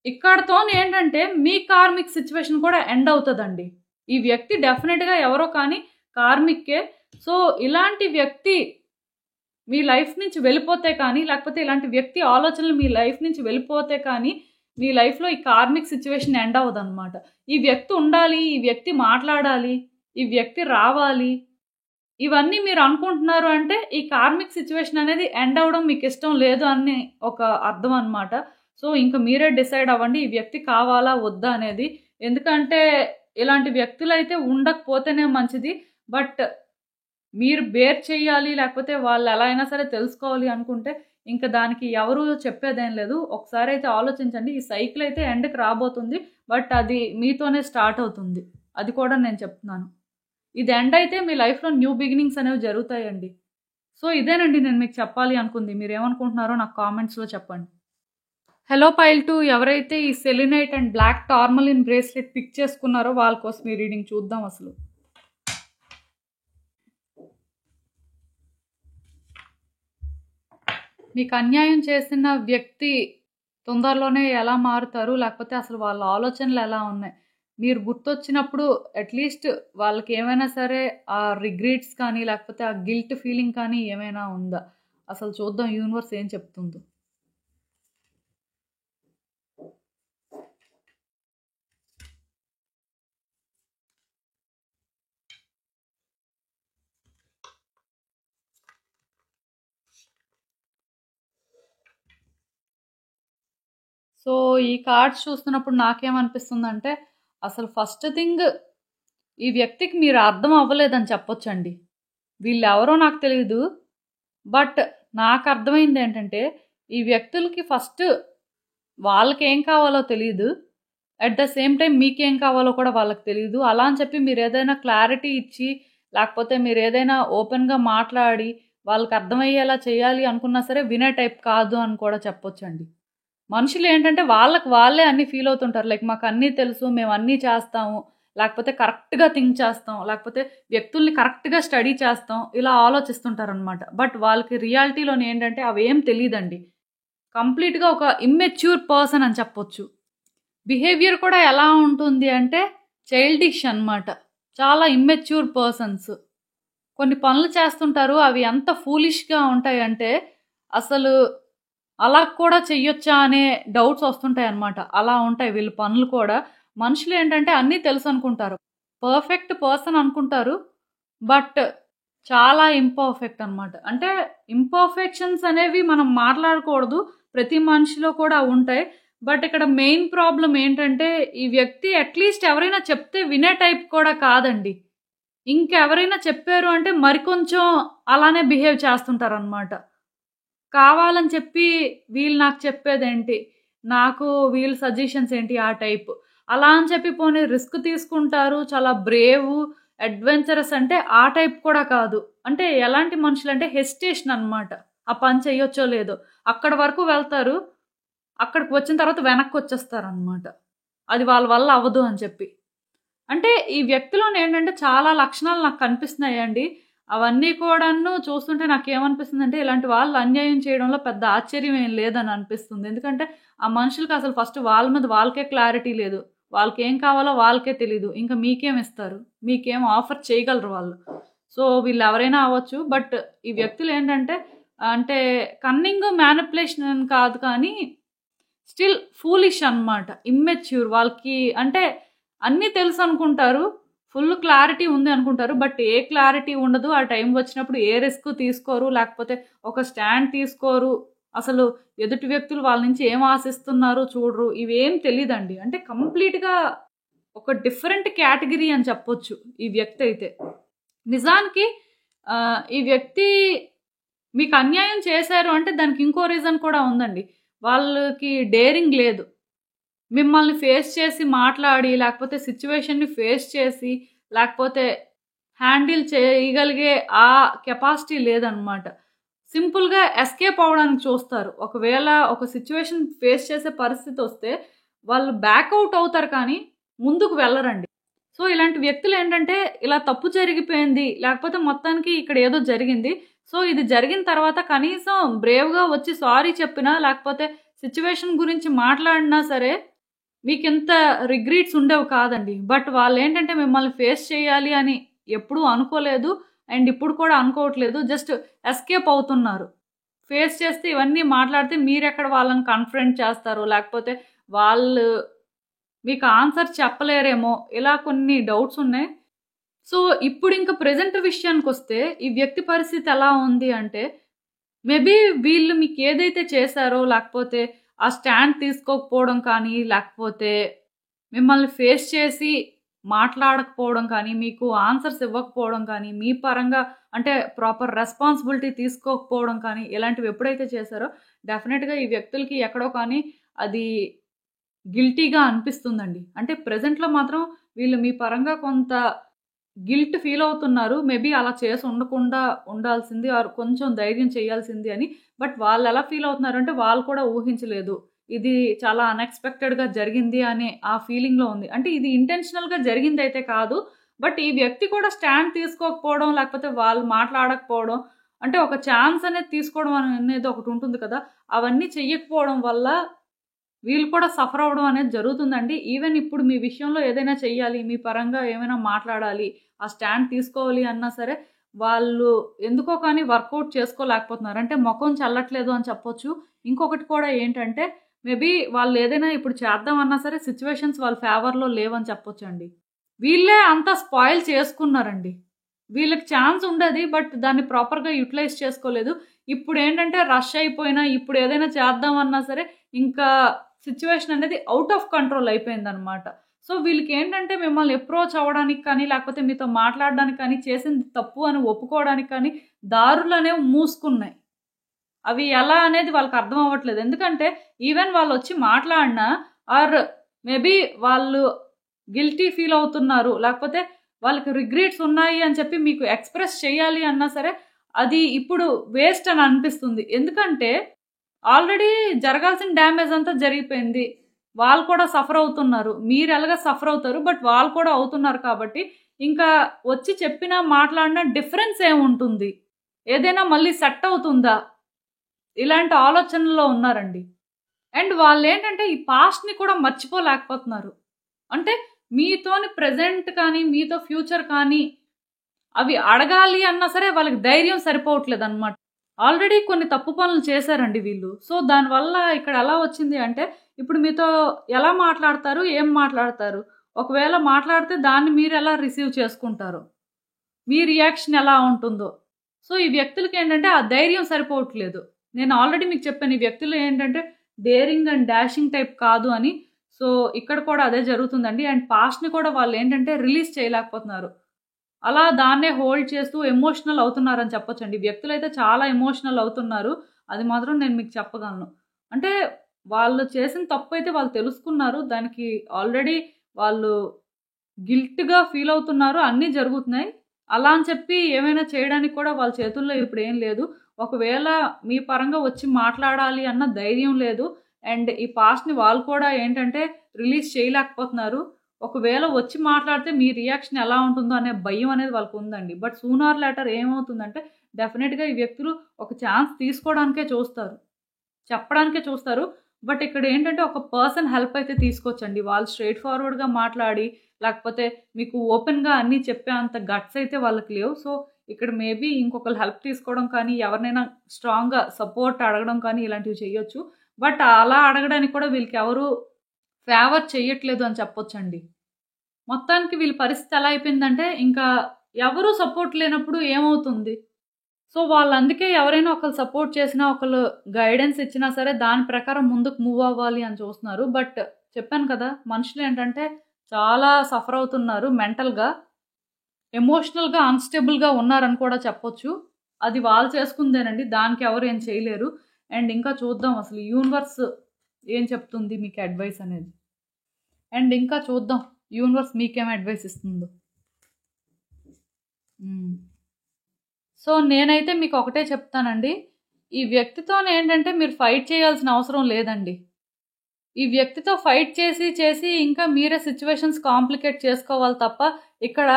ఇక్కడితోని ఏంటంటే మీ కార్మిక్ సిట్యుయేషన్ కూడా ఎండ్ అవుతదండి. ఈ వ్యక్తి డెఫినిట్‌గా ఎవరో కానీ కార్మిక్కే. సో, ఇలాంటి వ్యక్తి మీ లైఫ్ నుంచి వెళ్ళిపోతే కానీ, లేకపోతే ఇలాంటి వ్యక్తి ఆలోచనలు మీ లైఫ్ నుంచి వెళ్ళిపోతే కానీ, మీ లైఫ్‌లో ఈ కార్మిక్ సిట్యుయేషన్ ఎండ్ అవ్వదనమాట. ఈ వ్యక్తి ఉండాలి, ఈ వ్యక్తి మాట్లాడాలి, ఈ వ్యక్తి రావాలి. ఇవన్నీ మీరు అనుకుంటున్నారు అంటే, ఈ కార్మిక్ సిట్యుయేషన్ అనేది ఎండ్ అవ్వడం మీకిష్టం లేదు అని ఒక అర్థం అనమాట. సో, ఇంక మీరే డిసైడ్ అవ్వండి. ఈ వ్యక్తి కావాలా? వద్దా? అనేది. ఎందుకంటే, ఇలాంటి వ్యక్తులైతే ఉండకపోతేనే మంచిది. బట్ మీరు బేర్ చేయాలి, లేకపోతే వాళ్ళు ఎలా అయినా సరే తెలుసుకోవాలి అనుకుంటే, ఇంక దానికి ఎవరు చెప్పేదేం లేదు. ఒకసారైతే ఆలోచించండి. ఈ సైకిల్ అయితే ఎండ్‌కి రాబోతుంది. బట్ అది మీతోనే స్టార్ట్ అవుతుంది. అది కూడా నేను చెప్తున్నాను. ఇది ఎండ్ అయితే మీ లైఫ్‌లో న్యూ బిగినింగ్స్ అనేవి జరుగుతాయండి. సో ఇదేనండి నేను మీకు చెప్పాలి అనుకుంది. మీరేమనుకుంటున్నారో నాకు కామెంట్స్‌లో చెప్పండి. హలో పైల్ 2 ఎవరైతే ఈ selenite and black tourmaline bracelet pick చేసుకున్నారో వాళ్ళ కోసం ఈ రీడింగ్ చూద్దాం అసలు. మీకు అన్యాయం చేసిన వ్యక్తి తొందరలోనే ఎలా మారుతారు? లేకపోతే అసలు వాళ్ళ ఆలోచనలు ఎలా ఉన్నాయి? మీరు గుర్తొచ్చినప్పుడు అట్‌లీస్ట్ వాళ్ళకి ఏమైనా సరే ఆ రిగ్రెట్స్ కానీ, లేకపోతే ఆ గిల్ట్ ఫీలింగ్ కానీ ఏమైనా ఉందా? అసలు చూద్దాం యూనివర్స్ ఏం చెప్తుందో. సో, ఈ కార్డ్స్ చూస్తున్నప్పుడు నాకేమనిపిస్తుందంటే, అసలు ఫస్ట్ థింగ్ ఈ వ్యక్తికి మీరు అర్థం అవ్వలేదని చెప్పొచ్చండి. వీళ్ళెవరో నాకు తెలీదు. బట్ నాకర్థమైందేంటంటే, ఈ వ్యక్తులకి ఫస్ట్ వాళ్ళకేం కావాలో తెలీదు. అట్ ద సేమ్ టైమ్ మీకేం కావాలో కూడా వాళ్ళకి తెలీదు. అలా అని చెప్పి మీరేదైనా క్లారిటీ ఇచ్చి, లేకపోతే మీరేదైనా ఓపెన్‌గా మాట్లాడి, వాళ్ళకర్థమయ్యేలా చేయాలి అనుకున్నా సరే వినే టైప్ కాదు అని కూడా చెప్పొచ్చండి. మనుషులేంటంటే వాళ్ళకి వాళ్ళే అన్నీ ఫీల్ అవుతుంటారు. లైక్ మాకన్నీ తెలుసు, మేమన్నీ చేస్తాము, లేకపోతే కరెక్ట్‌గా థింక్ చేస్తాం, లేకపోతే వ్యక్తుల్ని కరెక్ట్‌గా స్టడీ చేస్తాం, ఇలా ఆలోచిస్తుంటారనమాట. బట్ వాళ్ళకి రియాలిటీలోని ఏంటంటే అవేం తెలీదండి. కంప్లీట్‌గా ఒక ఇమ్మెచ్యూర్ పర్సన్ అని చెప్పొచ్చు. బిహేవియర్ కూడా ఎలా ఉంటుంది అంటే చైల్డిష్ అనమాట. చాలా ఇమ్మెచ్యూర్ పర్సన్స్. కొన్ని పనులు చేస్తుంటారు. అవి ఎంత ఫూలిష్‌గా ఉంటాయంటే అసలు అలా కూడా చెయ్యొచ్చా అనే డౌట్స్ వస్తుంటాయన్నమాట. అలా ఉంటాయి వీళ్ళ పనులు కూడా. మనుషులేంటంటే అన్నీ తెలుసనుకుంటారు. పర్ఫెక్ట్ పర్సన్ అనుకుంటారు. బట్ చాలా ఇంపర్ఫెక్ట్ అనమాట. అంటే ఇంపర్ఫెక్షన్స్ అనేవి మనం మాట్లాడకూడదు. ప్రతి మనిషిలో కూడా ఉంటాయి. బట్ ఇక్కడ మెయిన్ ప్రాబ్లమ్ ఏంటంటే ఈ వ్యక్తి అట్‌లీస్ట్ ఎవరైనా చెప్తే వినే టైప్ కూడా కాదండి. ఇంకెవరైనా చెప్పారు అంటే మరికొంచెం అలానే బిహేవ్ చేస్తుంటారనమాట. కావాలని చెప్పి వీళ్ళు నాకు చెప్పేదేంటి? నాకు వీళ్ళ సజెషన్స్ ఏంటి? ఆ టైపు. అలా అని చెప్పి పోనీ రిస్క్ తీసుకుంటారు. చాలా బ్రేవు, అడ్వెంచరస్ అంటే ఆ టైప్ కూడా కాదు. అంటే ఎలాంటి మనుషులంటే హెసిటేషన్ అనమాట. ఆ పని చెయ్యొచ్చో లేదో. అక్కడి వరకు వెళ్తారు. అక్కడికి వచ్చిన తర్వాత వెనక్కొచ్చేస్తారనమాట. అది వాళ్ళ వల్ల అవ్వదు అని చెప్పి. అంటే ఈ వ్యక్తిలోనేంటంటే చాలా లక్షణాలు నాకు కనిపిస్తున్నాయండి. అవన్నీ కూడాను చూస్తుంటే నాకేమనిపిస్తుందంటే, ఇలాంటి వాళ్ళు అన్యాయం చేయడంలో పెద్ద ఆశ్చర్యం ఏం లేదని అనిపిస్తుంది. ఎందుకంటే, ఆ మనుషులకి అసలు ఫస్ట్ వాళ్ళ మీద వాళ్ళకే క్లారిటీ లేదు. వాళ్ళకేం కావాలో వాళ్ళకే తెలీదు. ఇంక మీకేమిస్తారు? మీకేం ఆఫర్ చేయగలరు వాళ్ళు. సో, వీళ్ళెవరైనా అవ్వచ్చు. బట్ ఈ వ్యక్తులేంటంటే, అంటే కన్నింగ్, మ్యానిప్యులేషన్ అని కాదు కానీ, స్టిల్ ఫూలిష్ అనమాట. ఇమ్మెచ్యూర్. వాళ్ళకి అంటే అన్నీ తెలుసనుకుంటారు. ఫుల్ క్లారిటీ ఉంది అనుకుంటారు. బట్ ఏ క్లారిటీ ఉండదు. ఆ టైం వచ్చినప్పుడు ఏ రిస్క్ తీసుకోరు. లేకపోతే ఒక స్టాండ్ తీసుకోరు. అసలు ఎదుటి వ్యక్తులు వాళ్ళ నుంచి ఏం ఆశిస్తున్నారో చూడరు. ఇవేం తెలీదండి. అంటే కంప్లీట్‌గా ఒక డిఫరెంట్ కేటగిరీ అని చెప్పొచ్చు ఈ వ్యక్తి అయితే. నిజానికి ఈ వ్యక్తి మీకు అన్యాయం చేశారు అంటే దానికి ఇంకో రీజన్ కూడా ఉందండి. వాళ్ళకి డేరింగ్ లేదు. మిమ్మల్ని ఫేస్ చేసి మాట్లాడి, లేకపోతే సిట్యుయేషన్‌ని ఫేస్ చేసి, లేకపోతే హ్యాండిల్ చేయగలిగే ఆ కెపాసిటీ లేదనమాట. సింపుల్‌గా ఎస్కేప్ అవ్వడానికి చూస్తారు. ఒకవేళ ఒక సిట్యుయేషన్ ఫేస్ చేసే పరిస్థితొస్తే, వాళ్ళు బ్యాక్ ఔట్ అవుతారు కానీ, ముందుకు వెళ్ళరండి. సో, ఇలాంటి వ్యక్తులేంటంటే, ఇలా తప్పు జరిగిపోయింది, లేకపోతే మొత్తానికి ఇక్కడ ఏదో జరిగింది. సో, ఇది జరిగిన తర్వాత కనీసం బ్రేవ్‌గా వచ్చి సారీ చెప్పినా, లేకపోతే సిట్యుయేషన్ గురించి మాట్లాడినా సరే మీకింత రిగ్రెట్స్ ఉండేవి కాదండి. బట్ వాళ్ళేంటంటే మిమ్మల్ని ఫేస్ చేయాలి అని ఎప్పుడూ అనుకోలేదు. అండ్ ఇప్పుడు కూడా అనుకోవట్లేదు. జస్ట్ ఎస్కేప్ అవుతున్నారు. ఫేస్ చేస్తే ఇవన్నీ మాట్లాడితే మీరెక్కడ వాళ్ళని కన్ఫ్రంట్ చేస్తారో, లేకపోతే వాళ్ళు మీకు ఆన్సర్ చెప్పలేరేమో, ఇలా కొన్ని డౌట్స్ ఉన్నాయి. సో, ఇప్పుడింక ప్రెజెంట్ విషయానికొస్తే ఈ వ్యక్తి పరిస్థితి ఎలా ఉంది అంటే మేబీ వీళ్ళు మీకేదైతే చేశారో, లేకపోతే ఆ స్టాండ్ తీసుకోకపోవడం కానీ, లేకపోతే మిమ్మల్ని ఫేస్ చేసి మాట్లాడకపోవడం కానీ, మీకు ఆన్సర్స్ ఇవ్వకపోవడం కానీ, మీ పరంగా అంటే ప్రాపర్ రెస్పాన్సిబిలిటీ తీసుకోకపోవడం కానీ, ఇలాంటివి ఎప్పుడైతే చేశారో డెఫినెట్‌గా ఈ వ్యక్తులకి ఎక్కడో కానీ అది గిల్టీగా అనిపిస్తుందండి. అంటే ప్రెజెంట్‌లో మాత్రం వీళ్ళు మీ పరంగా కొంత గిల్ట్ ఫీల్ అవుతున్నారు. మేబీ అలా చేసి ఉండకుండా ఉండాల్సింది ఆర్ కొంచెం ధైర్యం చేయాల్సింది అని. బట్ వాళ్ళు ఎలా ఫీల్ అవుతున్నారంటే వాళ్ళు కూడా ఊహించలేదు. ఇది చాలా అన్‌ఎక్స్‌పెక్టెడ్‌గా జరిగింది అనే ఆ ఫీలింగ్‌లో ఉంది. అంటే ఇది ఇంటెన్షనల్‌గా జరిగిందైతే కాదు. బట్ ఈ వ్యక్తి కూడా స్టాండ్ తీసుకోకపోవడం, లేకపోతే వాళ్ళు మాట్లాడకపోవడం, అంటే ఒక ఛాన్స్ అనేది తీసుకోవడం అనేది ఒకటి ఉంటుంది కదా! అవన్నీ చెయ్యకపోవడం వల్ల వీళ్ళు కూడా సఫర్ అవ్వడం అనేది జరుగుతుందండి. ఈవెన్ ఇప్పుడు మీ విషయంలో ఏదైనా చెయ్యాలి, మీ పరంగా ఏమైనా మాట్లాడాలి, ఆ స్టాండ్ తీసుకోవాలి అన్నా సరే, వాళ్ళు ఎందుకో కానీ వర్కౌట్ చేసుకోలేకపోతున్నారు. అంటే మొఖం చల్లట్లేదు అని చెప్పొచ్చు. ఇంకొకటి కూడా ఏంటంటే, మేబీ వాళ్ళు ఏదైనా ఇప్పుడు చేద్దాం అన్నా సరే సిట్యుయేషన్స్ వాళ్ళ ఫేవర్‌లో లేవని చెప్పొచ్చండి. వీళ్ళే అంతా స్పాయిల్ చేసుకున్నారండి. వీళ్ళకి ఛాన్స్ ఉండేది. బట్ దాన్ని ప్రాపర్‌గా యుటిలైజ్ చేసుకోలేదు. ఇప్పుడేంటంటే రష్ అయిపోయినా, ఇప్పుడు ఏదైనా చేద్దాం అన్నా సరే, ఇంకా సిట్యుయేషన్ అనేది ఔట్ ఆఫ్ కంట్రోల్ అయిపోయిందనమాట. సో, వీళ్ళకేంటంటే మిమ్మల్ని అప్రోచ్ అవ్వడానికి కానీ, లేకపోతే మీతో మాట్లాడడానికి కానీ, చేసింది తప్పు అని ఒప్పుకోవడానికి కానీ, దారులనేవి మూసుకున్నాయి. అవి ఎలా అనేది వాళ్ళకి అర్థం అవ్వట్లేదు. ఎందుకంటే ఈవెన్ వాళ్ళొచ్చి మాట్లాడినా ఆర్ మేబీ వాళ్ళు గిల్టీ ఫీల్ అవుతున్నారు. లేకపోతే వాళ్ళకి రిగ్రెట్స్ ఉన్నాయి అని చెప్పి మీకు ఎక్స్‌ప్రెస్ చేయాలి అన్నా సరే, అది ఇప్పుడు వేస్ట్ అని అనిపిస్తుంది. ఎందుకంటే ఆల్రెడీ జరగాల్సిన డ్యామేజ్ అంతా జరిగిపోయింది. వాళ్ళు కూడా సఫర్ అవుతున్నారు. మీరెలాగా సఫర్ అవుతారు. బట్ వాళ్ళు కూడా అవుతున్నారు కాబట్టి, ఇంకా వచ్చి చెప్పినా, మాట్లాడినా డిఫరెన్స్ ఏముంటుంది? ఏదైనా మళ్ళీ సెట్ అవుతుందా? ఇలాంటి ఆలోచనల్లో ఉన్నారండి. అండ్ వాళ్ళేంటంటే ఈ పాస్ట్‌ని కూడా మర్చిపోలేకపోతున్నారు. అంటే మీతోని ప్రెజెంట్ కానీ, మీతో ఫ్యూచర్ కానీ అవి అడగాలి అన్నా సరే వాళ్ళకి ధైర్యం సరిపోవట్లేదనమాట. ఆల్రెడీ కొన్ని తప్పు పనులు చేశారండి వీళ్ళు. సో, దానివల్ల ఇక్కడ ఎలా వచ్చింది అంటే, ఇప్పుడు మీతో ఎలా మాట్లాడతారు? ఏం మాట్లాడతారు? ఒకవేళ మాట్లాడితే దాన్ని మీరెలా రిసీవ్ చేసుకుంటారో? మీ రియాక్షన్ ఎలా ఉంటుందో? సో, ఈ వ్యక్తులకేంటంటే ఆ ధైర్యం సరిపోవట్లేదు. నేను ఆల్రెడీ మీకు చెప్పాను. ఈ వ్యక్తులు ఏంటంటే డేరింగ్ అండ్ డాషింగ్ టైప్ కాదు అని. సో, ఇక్కడ కూడా అదే జరుగుతుందండి. అండ్ పాస్ట్‌ని కూడా వాళ్ళేంటంటే రిలీజ్ చేయలేకపోతున్నారు. అలా దాన్నే హోల్డ్ చేస్తూ ఎమోషనల్ అవుతున్నారని చెప్పొచ్చండి. వ్యక్తులైతే చాలా ఎమోషనల్ అవుతున్నారు. అది మాత్రం నేను మీకు చెప్పగలను. అంటే వాళ్ళు చేసిన తప్పైతే వాళ్ళు తెలుసుకున్నారు. దానికి ఆల్రెడీ వాళ్ళు గిల్ట్‌గా ఫీల్ అవుతున్నారు. అన్నీ జరుగుతున్నాయి. అలా అని చెప్పి ఏమైనా చేయడానికి కూడా వాళ్ళ చేతుల్లో ఇప్పుడేం లేదు. ఒకవేళ మీ పరంగా వచ్చి మాట్లాడాలి అన్న ధైర్యం లేదు. అండ్ ఈ పాస్ట్‌ని వాళ్ళు కూడా ఏంటంటే రిలీజ్ చేయలేకపోతున్నారు. ఒకవేళ వచ్చి మాట్లాడితే మీ రియాక్షన్ ఎలా ఉంటుందో అనే భయం అనేది వాళ్ళకుందండి. బట్ సూన్ ఆర్ లేటర్ ఏమవుతుందంటే డెఫినిట్‌గా ఈ వ్యక్తులు ఒక ఛాన్స్ తీసుకోవడానికే చూస్తారు. చెప్పడానికే చూస్తారు. బట్ ఇక్కడేంటంటే ఒక పర్సన్ హెల్ప్ అయితే తీసుకోవచ్చండి. వాళ్ళు స్ట్రెయిట్ ఫార్వర్డ్‌గా మాట్లాడి, లేకపోతే మీకు ఓపెన్‌గా అన్నీ చెప్పే అంత గట్స్ అయితే వాళ్ళకి లేవు. సో, ఇక్కడ మేబీ ఇంకొకళ్ళ హెల్ప్ తీసుకోవడం కానీ, ఎవరినైనా స్ట్రాంగ్‌గా సపోర్ట్ అడగడం కానీ ఇలాంటివి చేయొచ్చు. బట్ అలా అడగడానికి కూడా వీళ్ళకెవరు ఫేవర్ చెయ్యట్లేదు అని చెప్పొచ్చండి. మొత్తానికి వీళ్ళ పరిస్థితి ఎలా అయిపోయిందంటే, ఇంకా ఎవరు సపోర్ట్ లేనప్పుడు ఏమవుతుంది? సో, వాళ్ళందుకే ఎవరైనా ఒకళ్ళు సపోర్ట్ చేసినా, ఒకళ్ళు గైడెన్స్ ఇచ్చినా సరే, దాని ప్రకారం ముందుకు మూవ్ అవ్వాలి అని చూస్తున్నారు. బట్ చెప్పాను కదా! మనుషులేంటంటే చాలా సఫర్ అవుతున్నారు మెంటల్‌గా. ఎమోషనల్‌గా అన్‌స్టేబుల్‌గా ఉన్నారని కూడా చెప్పొచ్చు. అది వాళ్ళు చేసుకుందేనండి. దానికి ఎవరు ఏం చేయలేరు. అండ్ ఇంకా చూద్దాం అసలు యూనివర్స్ ఏం చెప్తుంది మీకు అడ్వైస్ అనేది. అండ్ ఇంకా చూద్దాం యూనివర్స్ మీకేం అడ్వైస్ ఇస్తుందో. సో, నేనైతే మీకు ఒకటే చెప్తానండి. ఈ వ్యక్తితోనేంటంటే మీరు ఫైట్ చేయాల్సిన అవసరం లేదండి. ఈ వ్యక్తితో ఫైట్ చేసి ఇంకా మీరే సిట్యుయేషన్స్ కాంప్లికేట్ చేసుకోవాలి తప్ప, ఇక్కడ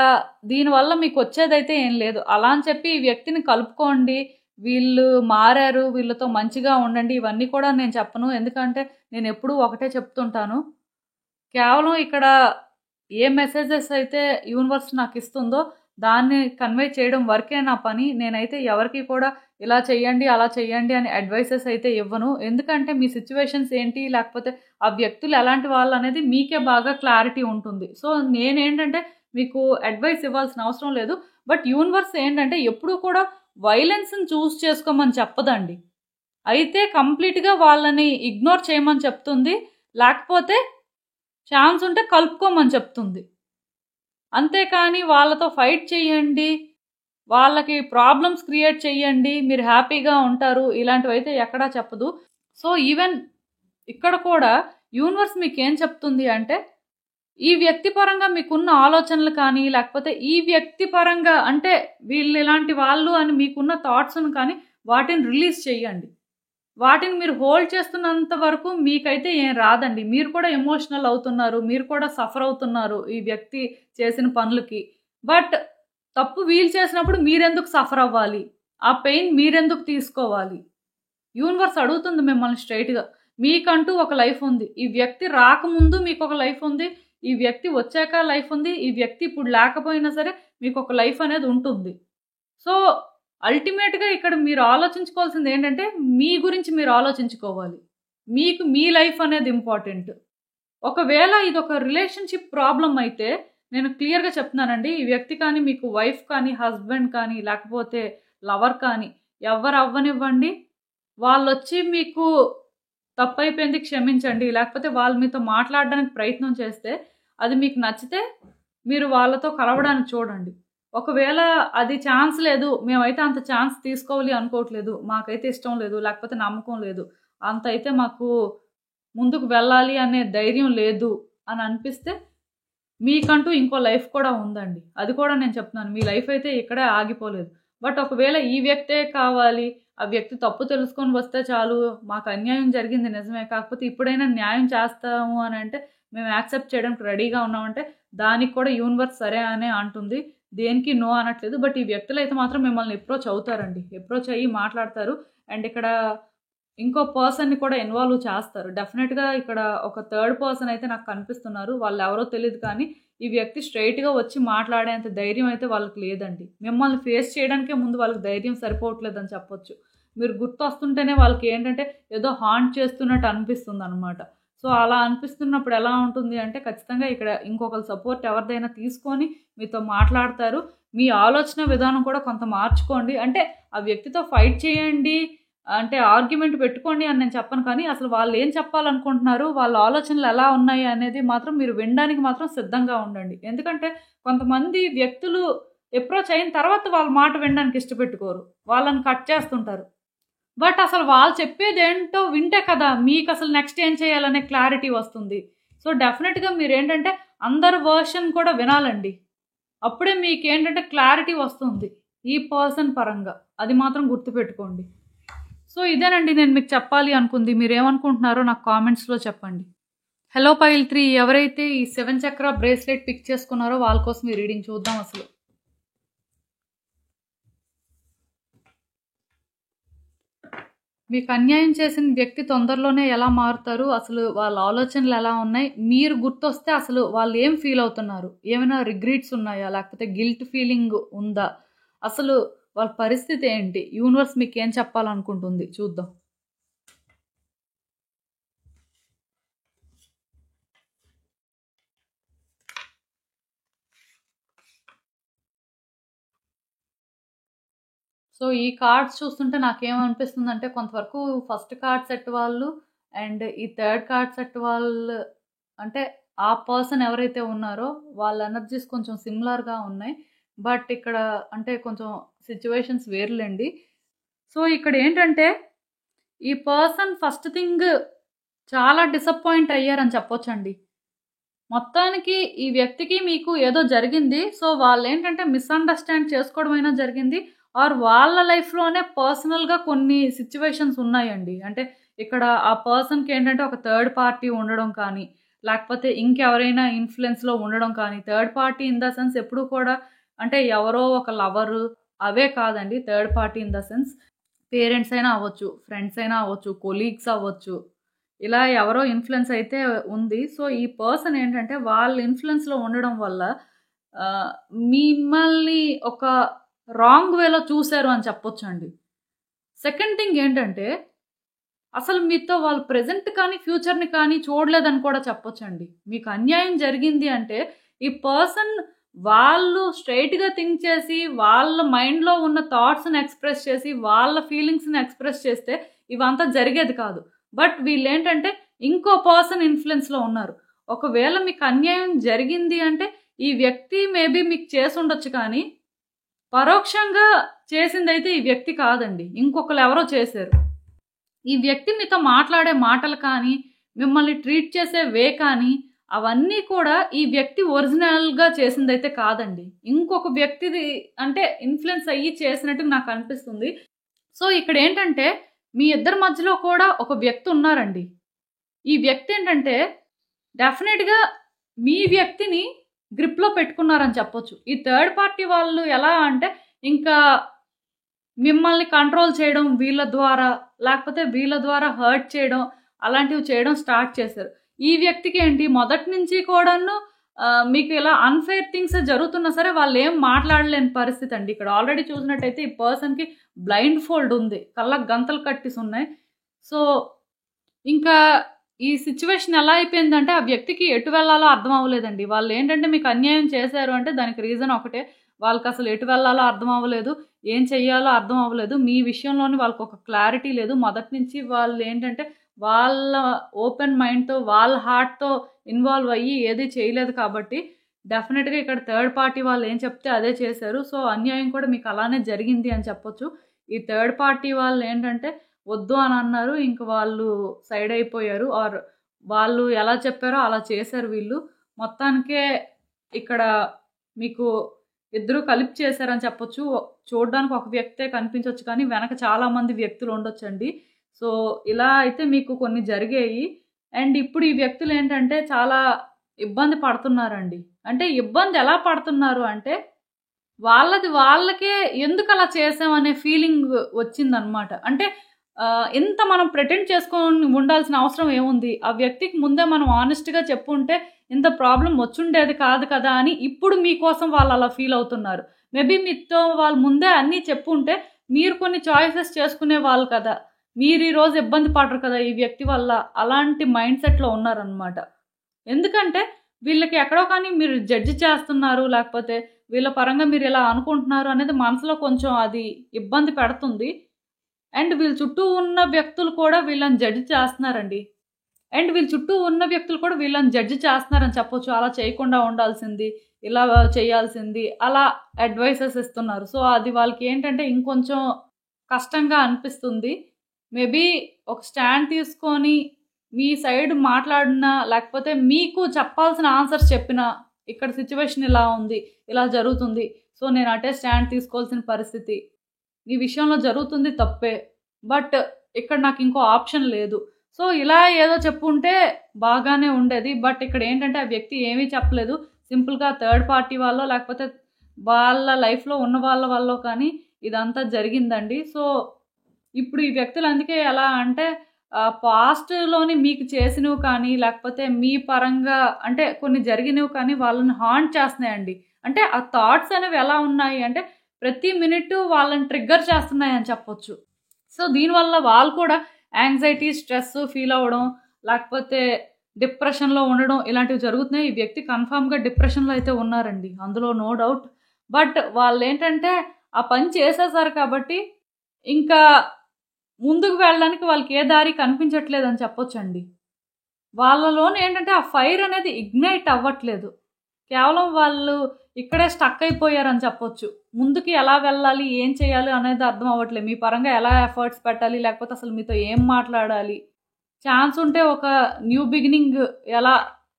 దీనివల్ల మీకొచ్చేదైతే ఏం లేదు. అలా అని చెప్పి ఈ వ్యక్తిని కలుపుకోండి. వీళ్ళు మారారు. వీళ్ళతో మంచిగా ఉండండి. ఇవన్నీ కూడా నేను చెప్పను. ఎందుకంటే నేనెప్పుడూ ఒకటే చెప్తుంటాను. కేవలం ఇక్కడ ఏ మెసేజెస్ అయితే యూనివర్స్ నాకిస్తుందో దాన్ని కన్వే చేయడం వరకే నా పని. నేనైతే ఎవరికీ కూడా ఇలా చెయ్యండి, అలా చెయ్యండి అని అడ్వైసెస్ అయితే ఇవ్వను. ఎందుకంటే మీ సిట్యుయేషన్స్ ఏంటి, లేకపోతే ఆ వ్యక్తులు ఎలాంటి వాళ్ళనేది మీకే బాగా క్లారిటీ ఉంటుంది. సో, నేనేంటంటే మీకు అడ్వైస్ ఇవ్వాల్సిన అవసరం లేదు. బట్ యూనివర్స్ ఏంటంటే ఎప్పుడూ కూడా వైలెన్స్‌ని చూజ్ చేసుకోమని చెప్పదండి. అయితే కంప్లీట్‌గా వాళ్ళని ఇగ్నోర్ చేయమని చెప్తుంది. లేకపోతే ఛాన్స్ ఉంటే కలుపుకోమని చెప్తుంది. అంతేకాని వాళ్ళతో ఫైట్ చేయండి, వాళ్ళకి ప్రాబ్లమ్స్ క్రియేట్ చేయండి, మీరు హ్యాపీగా ఉంటారు, ఇలాంటివైతే ఎక్కడా చెప్పదు. సో, ఈవెన్ ఇక్కడ కూడా యూనివర్స్ మీకేం చెప్తుంది అంటే, ఈ వ్యక్తి పరంగా మీకున్న ఆలోచనలు కానీ, లేకపోతే ఈ వ్యక్తి పరంగా అంటే వీళ్ళు ఇలాంటి వాళ్ళు అని మీకున్న థాట్స్‌ను కానీ వాటిని రిలీజ్ చేయండి. వాటిని మీరు హోల్డ్ చేస్తున్నంత వరకు మీకైతే ఏం రాదండి. మీరు కూడా ఎమోషనల్ అవుతున్నారు. మీరు కూడా సఫర్ అవుతున్నారు ఈ వ్యక్తి చేసిన పనులకి. బట్ తప్పు వీళ్ళు చేసినప్పుడు మీరెందుకు సఫర్ అవ్వాలి? ఆ పెయిన్ మీరెందుకు తీసుకోవాలి? యూనివర్స్ అడుగుతుంది మిమ్మల్ని స్ట్రెయిట్‌గా. మీకంటూ ఒక లైఫ్ ఉంది. ఈ వ్యక్తి రాకముందు మీకొక లైఫ్ ఉంది. ఈ వ్యక్తి వచ్చాక లైఫ్ ఉంది. ఈ వ్యక్తి ఇప్పుడు లేకపోయినా సరే మీకొక లైఫ్ అనేది ఉంటుంది. సో, అల్టిమేట్‌గా ఇక్కడ మీరు ఆలోచించుకోవాల్సింది ఏంటంటే, మీ గురించి మీరు ఆలోచించుకోవాలి. మీకు మీ లైఫ్ అనేది ఇంపార్టెంట్. ఒకవేళ ఇదొక రిలేషన్‌షిప్ ప్రాబ్లమ్ అయితే, నేను క్లియర్‌గా చెప్తున్నానండి. ఈ వ్యక్తి కానీ, మీకు వైఫ్ కానీ, హస్బెండ్ కానీ, లేకపోతే లవర్ కానీ, ఎవ్వరు అవ్వనివ్వండి. వాళ్ళొచ్చి మీకు తప్పైపోయింది క్షమించండి. లేకపోతే వాళ్ళు మీతో మాట్లాడడానికి ప్రయత్నం చేస్తే, అది మీకు నచ్చితే మీరు వాళ్ళతో కలవడానికి చూడండి. ఒకవేళ అది ఛాన్స్ లేదు, మేమైతే అంత ఛాన్స్ తీసుకోవాలి అనుకోవట్లేదు, మాకైతే ఇష్టం లేదు, లేకపోతే నమ్మకం లేదు, అంత అయితే మాకు ముందుకు వెళ్ళాలి అనే ధైర్యం లేదు అని అనిపిస్తే, మీకంటూ ఇంకో లైఫ్ కూడా ఉందండి. అది కూడా నేను చెప్తున్నాను. మీ లైఫ్ అయితే ఇక్కడే ఆగిపోలేదు. బట్ ఒకవేళ ఈ వ్యక్తే కావాలి, ఆ వ్యక్తి తప్పు తెలుసుకొని వస్తే చాలు, మాకు అన్యాయం జరిగింది నిజమే, కాకపోతే ఇప్పుడైనా న్యాయం చేస్తాము అని అంటే మేము యాక్సెప్ట్ చేయడానికి రెడీగా ఉన్నామంటే దానికి కూడా యూనివర్స్ సరే అనే అంటుంది. దేనికి నో అనట్లేదు. బట్ ఈ వ్యక్తులు అయితే మాత్రం మిమ్మల్ని అప్రోచ్ అవుతారండి. అప్రోచ్ అయ్యి మాట్లాడతారు. అండ్ ఇక్కడ ఇంకో పర్సన్‌ని కూడా ఇన్వాల్వ్ చేస్తారు. డెఫినెట్‌గా ఇక్కడ ఒక థర్డ్ పర్సన్ అయితే నాకు కనిపిస్తున్నారు. వాళ్ళెవరో తెలీదు కానీ, ఈ వ్యక్తి స్ట్రెయిట్‌గా వచ్చి మాట్లాడేంత ధైర్యం అయితే వాళ్ళకి లేదండి. మిమ్మల్ని ఫేస్ చేయడానికే ముందు వాళ్ళకి ధైర్యం సరిపోవట్లేదని చెప్పొచ్చు. మీరు గుర్తొస్తుంటేనే వాళ్ళకి ఏంటంటే ఏదో హాంట్ చేస్తున్నట్టు అనిపిస్తుందనమాట. సో, అలా అనిపిస్తున్నప్పుడు ఎలా ఉంటుంది అంటే ఖచ్చితంగా ఇక్కడ ఇంకొకళ్ళ సపోర్ట్ ఎవరిదైనా తీసుకొని మీతో మాట్లాడతారు. మీ ఆలోచన విధానం కూడా కొంత మార్చుకోండి. అంటే ఆ వ్యక్తితో ఫైట్ చేయండి, అంటే ఆర్గ్యుమెంట్ పెట్టుకోండి అని నేను చెప్పను కానీ, అసలు వాళ్ళు ఏం చెప్పాలనుకుంటున్నారు, వాళ్ళ ఆలోచనలు ఎలా ఉన్నాయి అనేది మాత్రం మీరు వినడానికి మాత్రం సిద్ధంగా ఉండండి. ఎందుకంటే కొంతమంది వ్యక్తులు అప్రోచ్ అయిన తర్వాత వాళ్ళ మాట వినడానికి ఇష్టపెట్టుకోరు. వాళ్ళని కట్ చేస్తుంటారు. బట్ అసలు వాళ్ళు చెప్పేదేంటో వింటే కదా మీకు అసలు నెక్స్ట్ ఏం చేయాలనే క్లారిటీ వస్తుంది. సో, డెఫినెట్‌గా మీరేంటంటే అందరి వర్షన్ కూడా వినాలండి. అప్పుడే మీకేంటంటే క్లారిటీ వస్తుంది ఈ పర్సన్ పరంగా. అది మాత్రం గుర్తుపెట్టుకోండి. సో, ఇదేనండి నేను మీకు చెప్పాలి అనుకుంది. మీరేమనుకుంటున్నారో నాకు కామెంట్స్‌లో చెప్పండి. హలో పైల్ 3 ఎవరైతే ఈ 7 చక్ర బ్రేస్లెట్ పిక్ చేసుకున్నారో వాళ్ళ కోసం ఈ రీడింగ్ చూద్దాం అసలు. మీకు అన్యాయం చేసిన వ్యక్తి తొందరలోనే ఎలా మారుతారు, అసలు వాళ్ళ ఆలోచనలు ఎలా ఉన్నాయి, మీరు గుర్తొస్తే అసలు వాళ్ళు ఏం ఫీల్ అవుతున్నారు, ఏమైనా రిగ్రెట్స్ ఉన్నాయా, లేకపోతే గిల్ట్ ఫీలింగ్ ఉందా, అసలు వాళ్ళ పరిస్థితి ఏంటి, యూనివర్స్ మీకు ఏం చెప్పాలనుకుంటుంది చూద్దాం. సో, ఈ కార్డ్స్ చూస్తుంటే నాకేమనిపిస్తుందంటే కొంతవరకు ఫస్ట్ కార్డ్ సెట్ వాళ్ళు అండ్ ఈ థర్డ్ కార్డ్ సెట్ వాళ్ళు అంటే ఆ పర్సన్ ఎవరైతే ఉన్నారో వాళ్ళ ఎనర్జీస్ కొంచెం సిమిలర్‌గా ఉన్నాయి. బట్ ఇక్కడ అంటే కొంచెం సిట్యుయేషన్స్ వేరులెండి. సో, ఇక్కడేంటంటే ఈ పర్సన్ ఫస్ట్ థింగ్ చాలా డిసప్పాయింట్ అయ్యారని చెప్పొచ్చండి. మొత్తానికి ఈ వ్యక్తికి మీకు ఏదో జరిగింది. సో, వాళ్ళేంటంటే మిస్‌అండర్‌స్టాండ్ చేసుకోవడమైనా జరిగింది. ఆర్ వాళ్ళ లైఫ్‌లోనే పర్సనల్‌గా కొన్ని సిట్యుయేషన్స్ ఉన్నాయండి. అంటే ఇక్కడ ఆ పర్సన్‌కి ఏంటంటే ఒక థర్డ్ పార్టీ ఉండడం కానీ, లేకపోతే ఇంకెవరైనా ఇన్‌ఫ్లుయెన్స్‌లో ఉండడం కానీ, third party in the sense ఎప్పుడూ కూడా అంటే ఎవరో ఒక లవరు అవే కాదండి. Third party in the sense parents అయినా అవ్వచ్చు, ఫ్రెండ్స్ అయినా అవ్వచ్చు, కొలీగ్స్ అవ్వచ్చు. ఇలా ఎవరో ఇన్‌ఫ్లుయెన్స్ అయితే ఉంది. సో, ఈ పర్సన్ ఏంటంటే వాళ్ళ ఇన్‌ఫ్లుయెన్స్‌లో ఉండడం వల్ల ఆహ్, మిమ్మల్ని ఒక రాంగ్ వేలో చూసారు అని చెప్పొచ్చండి. సెకండ్ థింగ్ ఏంటంటే అసలు మీతో వాళ్ళు ప్రెజెంట్ కానీ, ఫ్యూచర్‌ని కానీ చూడలేదని కూడా చెప్పొచ్చండి. మీకు అన్యాయం జరిగింది అంటే ఈ పర్సన్ వాళ్ళు స్ట్రెయిట్‌గా థింక్ చేసి, వాళ్ళ మైండ్‌లో ఉన్న థాట్స్‌ని ఎక్స్‌ప్రెస్ చేసి, వాళ్ళ ఫీలింగ్స్‌ని ఎక్స్‌ప్రెస్ చేస్తే ఇవంతా జరిగేది కాదు. బట్ వీళ్ళేంటంటే ఇంకో పర్సన్ ఇన్‌ఫ్లుయెన్స్‌లో ఉన్నారు. ఒకవేళ మీకు అన్యాయం జరిగింది అంటే ఈ వ్యక్తి మేబీ మీకు చేసుండొచ్చు కానీ, పరోక్షంగా చేసిందైతే ఈ వ్యక్తి కాదండి. ఇంకొకళ్ళెవరో చేశారు. ఈ వ్యక్తి మీతో మాట్లాడే మాటలు కానీ, మిమ్మల్ని ట్రీట్ చేసే వే కానీ, అవన్నీ కూడా ఈ వ్యక్తి ఒరిజినల్‌గా చేసిందైతే కాదండి. ఇంకొక వ్యక్తిది అంటే ఇన్‌ఫ్లుయెన్స్ అయ్యి చేసినట్టు నాకు అనిపిస్తుంది. సో, ఇక్కడేంటంటే మీ ఇద్దరి మధ్యలో కూడా ఒక వ్యక్తి ఉన్నారండి. ఈ వ్యక్తి ఏంటంటే డెఫినిట్‌గా మీ వ్యక్తిని గ్రిప్‌లో పెట్టుకున్నారని చెప్పొచ్చు. ఈ థర్డ్ పార్టీ వాళ్ళు ఎలా అంటే ఇంకా మిమ్మల్ని కంట్రోల్ చేయడం వీళ్ళ ద్వారా, లేకపోతే వీళ్ళ ద్వారా హర్ట్ చేయడం అలాంటివి చేయడం స్టార్ట్ చేశారు. ఈ వ్యక్తికి ఏంటి మొదటి నుంచి కూడాను మీకు ఇలా అన్‌ఫెయిర్ థింగ్స్ జరుగుతున్నా సరే వాళ్ళేం మాట్లాడలేని పరిస్థితి అండి. ఇక్కడ ఆల్రెడీ చూసినట్టయితే ఈ పర్సన్‌కి బ్లైండ్ ఫోల్డ్ ఉంది. కళ్ళకి గంతలు కట్టేసున్నాయి. సో, ఇంకా ఈ సిట్యుయేషన్ ఎలా అయిపోయిందంటే ఆ వ్యక్తికి ఎటు వెళ్ళాలో అర్థం అవ్వలేదండి. వాళ్ళేంటంటే మీకు అన్యాయం చేశారు అంటే దానికి రీజన్ ఒకటే. వాళ్ళకసలు ఎటు వెళ్ళాలో అర్థం అవ్వలేదు. ఏం చెయ్యాలో అర్థం అవ్వలేదు. మీ విషయంలోని వాళ్ళకొక క్లారిటీ లేదు. మొదటి నుంచి వాళ్ళేంటంటే వాళ్ళ ఓపెన్ మైండ్‌తో, వాళ్ళ హార్ట్‌తో ఇన్వాల్వ్ అయ్యి ఏది చేయలేదు కాబట్టి డెఫినిట్‌గా ఇక్కడ థర్డ్ పార్టీ వాళ్ళు ఏం చెప్తే అదే చేశారు. సో, అన్యాయం కూడా మీకు అలానే జరిగింది అని చెప్పొచ్చు. ఈ థర్డ్ పార్టీ వాళ్ళేంటంటే వద్దు అని అన్నారు. ఇంక వాళ్ళు సైడ్ అయిపోయారు. ఆర్ వాళ్ళు ఎలా చెప్పారో అలా చేశారు వీళ్ళు. మొత్తానికే ఇక్కడ మీకు ఇద్దరు కలిపి చేశారని చెప్పొచ్చు. చూడడానికి ఒక వ్యక్తే కనిపించొచ్చు కానీ వెనక చాలామంది వ్యక్తులు ఉండొచ్చండి. సో, ఇలా అయితే మీకు కొన్ని జరిగాయి. అండ్ ఇప్పుడు ఈ వ్యక్తులు ఏంటంటే చాలా ఇబ్బంది పడుతున్నారండి. అంటే ఇబ్బంది ఎలా పడుతున్నారు అంటే వాళ్ళది వాళ్ళకే ఎందుకలా చేసామనే ఫీలింగ్ వచ్చిందనమాట. అంటే ఇంత మనం ప్రిటెండ్ చేసుకొని ఉండాల్సిన అవసరం ఏముంది? ఆ వ్యక్తికి ముందే మనం హానెస్ట్‌గా చెప్పుంటే ఇంత ప్రాబ్లమ్ వచ్చుండేది కాదు కదా! అని ఇప్పుడు మీకోసం వాళ్ళు అలా ఫీల్ అవుతున్నారు. మేబీ మీతో వాళ్ళు ముందే అన్నీ చెప్పుంటే మీరు కొన్ని చాయిసెస్ చేసుకునేవాళ్ళు కదా! మీరు ఈరోజు ఇబ్బంది పడరు కదా! ఈ వ్యక్తి వల్ల. అలాంటి మైండ్ సెట్‌లో ఉన్నారనమాట. ఎందుకంటే వీళ్ళకి ఎక్కడో కానీ మీరు జడ్జ్ చేస్తున్నారు. లేకపోతే వీళ్ళ పరంగా మీరు ఇలా అనుకుంటున్నారు అనేది మనసులో కొంచెం అది ఇబ్బంది పెడుతుంది. అండ్ వీళ్ళ చుట్టూ ఉన్న వ్యక్తులు కూడా వీళ్ళని జడ్జ్ చేస్తున్నారండి. అండ్ వీళ్ళ చుట్టూ ఉన్న వ్యక్తులు కూడా వీళ్ళని జడ్జ్ చేస్తున్నారని చెప్పొచ్చు. అలా చేయకుండా ఉండాల్సింది, ఇలా చేయాల్సింది, అలా అడ్వైసెస్ ఇస్తున్నారు. సో, అది వాళ్ళకి ఏంటంటే ఇంకొంచెం కష్టంగా అనిపిస్తుంది. మేబీ ఒక స్టాండ్ తీసుకొని మీ సైడ్ మాట్లాడినా, లేకపోతే మీకు చెప్పాల్సిన ఆన్సర్స్ చెప్పినా, ఇక్కడ సిట్యుయేషన్ ఇలా ఉంది, ఇలా జరుగుతుంది. సో, నేను అటే స్టాండ్ తీసుకోవాల్సిన పరిస్థితి. ఈ విషయంలో జరుగుతుంది తప్పే. బట్ ఇక్కడ నాకు ఇంకో ఆప్షన్ లేదు. సో, ఇలా ఏదో చెప్పుంటే బాగానే ఉండేది. బట్ ఇక్కడ ఏంటంటే ఆ వ్యక్తి ఏమీ చెప్పలేదు. సింపుల్‌గా థర్డ్ పార్టీ వాళ్ళో లేకపోతే వాళ్ళ లైఫ్‌లో ఉన్న వాళ్ళ వల్లో కానీ ఇదంతా జరిగిందండి. సో, ఇప్పుడు ఈ వ్యక్తులు అందుకే ఎలా అంటే పాస్ట్‌లోని మీకు చేసినవి కానీ లేకపోతే మీ పరంగా అంటే కొన్ని జరిగినవి కానీ వాళ్ళని హాంట్ చేస్తున్నాయండి. అంటే ఆ థాట్స్ అనేవి ఎలా ఉన్నాయి అంటే ప్రతి మినిట్ వాళ్ళని ట్రిగ్గర్ చేస్తున్నాయని చెప్పొచ్చు. సో, దీనివల్ల వాళ్ళు కూడా యాంగ్జైటీ, స్ట్రెస్ ఫీల్ అవ్వడం, లేకపోతే డిప్రెషన్‌లో ఉండడం ఇలాంటివి జరుగుతున్నాయి. ఈ వ్యక్తి కన్ఫర్మ్‌గా డిప్రెషన్‌లో అయితే ఉన్నారండి. అందులో నో డౌట్. బట్ వాళ్ళేంటంటే ఆ పని చేసేసారు కాబట్టి ఇంకా ముందుకు వెళ్ళడానికి వాళ్ళకి ఏ దారి కనిపించట్లేదని చెప్పొచ్చండి. వాళ్ళలోనే ఏంటంటే ఆ ఫైర్ అనేది ఇగ్నైట్ అవ్వట్లేదు. కేవలం వాళ్ళు ఇక్కడే స్టక్ అయిపోయారని చెప్పొచ్చు. ముందుకి ఎలా వెళ్ళాలి, ఏం చేయాలి అనేది అర్థం అవ్వట్లేదు. మీ పరంగా ఎలా ఎఫర్ట్స్ పెట్టాలి, లేకపోతే అసలు మీతో ఏం మాట్లాడాలి, ఛాన్స్ ఉంటే ఒక న్యూ బిగినింగ్ ఎలా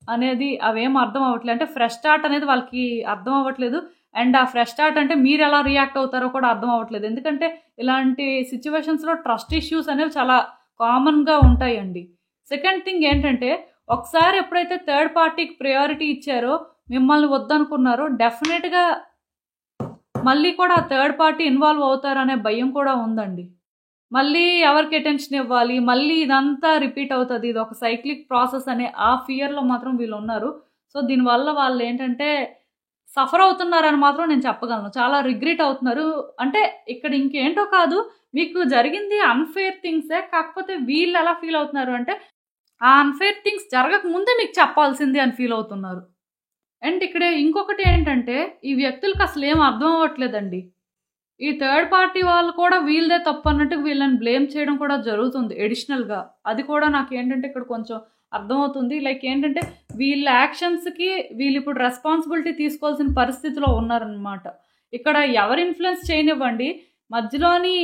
అనేది అవేం అర్థం అవ్వట్లేదు. అంటే ఫ్రెష్ స్టార్ట్ అనేది వాళ్ళకి అర్థం అవ్వట్లేదు. అండ్ ఆ ఫ్రెష్ స్టార్ట్ అంటే మీరు ఎలా రియాక్ట్ అవుతారో కూడా అర్థం అవ్వట్లేదు. ఎందుకంటే ఇలాంటి సిట్యుయేషన్స్‌లో ట్రస్ట్ ఇష్యూస్ అనేవి చాలా కామన్‌గా ఉంటాయండి. సెకండ్ థింగ్ ఏంటంటే ఒకసారి ఎప్పుడైతే థర్డ్ పార్టీకి ప్రయారిటీ ఇచ్చారో, మిమ్మల్ని వద్దనుకున్నారో డెఫినెట్‌గా మళ్ళీ కూడా ఆ థర్డ్ పార్టీ ఇన్వాల్వ్ అవుతారనే భయం కూడా ఉందండి. మళ్ళీ ఎవరికి అటెన్షన్ ఇవ్వాలి, మళ్ళీ ఇదంతా రిపీట్ అవుతది. ఇది ఒక సైక్లిక్ ప్రాసెస్ అనే ఆ ఫియర్‌లో మాత్రం వీళ్ళున్నారు. సో, దీనివల్ల వాళ్ళేంటంటే సఫర్ అవుతున్నారని మాత్రం నేను చెప్పగలను. చాలా రిగ్రెట్ అవుతున్నారు. అంటే ఇక్కడ ఇంకేంటో కాదు, మీకు జరిగింది అన్‌ఫెయిర్ థింగ్సే. కాకపోతే వీళ్ళెలా ఫీల్ అవుతున్నారు అంటే, ఆ అన్‌ఫెయిర్ థింగ్స్ జరగక ముందే మీకు చెప్పాల్సింది అని ఫీల్ అవుతున్నారు. అండ్ ఇక్కడ ఇంకొకటి ఏంటంటే, ఈ వ్యక్తులకి అసలేం అర్థం అవ్వట్లేదండి. ఈ థర్డ్ పార్టీ వాళ్ళు కూడా వీళ్ళదే తప్పన్నట్టు వీళ్ళని బ్లేమ్ చేయడం కూడా జరుగుతుంది ఎడిషనల్‌గా. అది కూడా నాకేంటంటే ఇక్కడ కొంచెం అర్థమవుతుంది. లైక్ ఏంటంటే వీళ్ళ యాక్షన్స్‌కి వీళ్ళిప్పుడు రెస్పాన్సిబిలిటీ తీసుకోవాల్సిన పరిస్థితిలో ఉన్నారనమాట. ఇక్కడ ఎవరు ఇన్‌ఫ్లుయెన్స్ చేయనివ్వండి, మధ్యలోని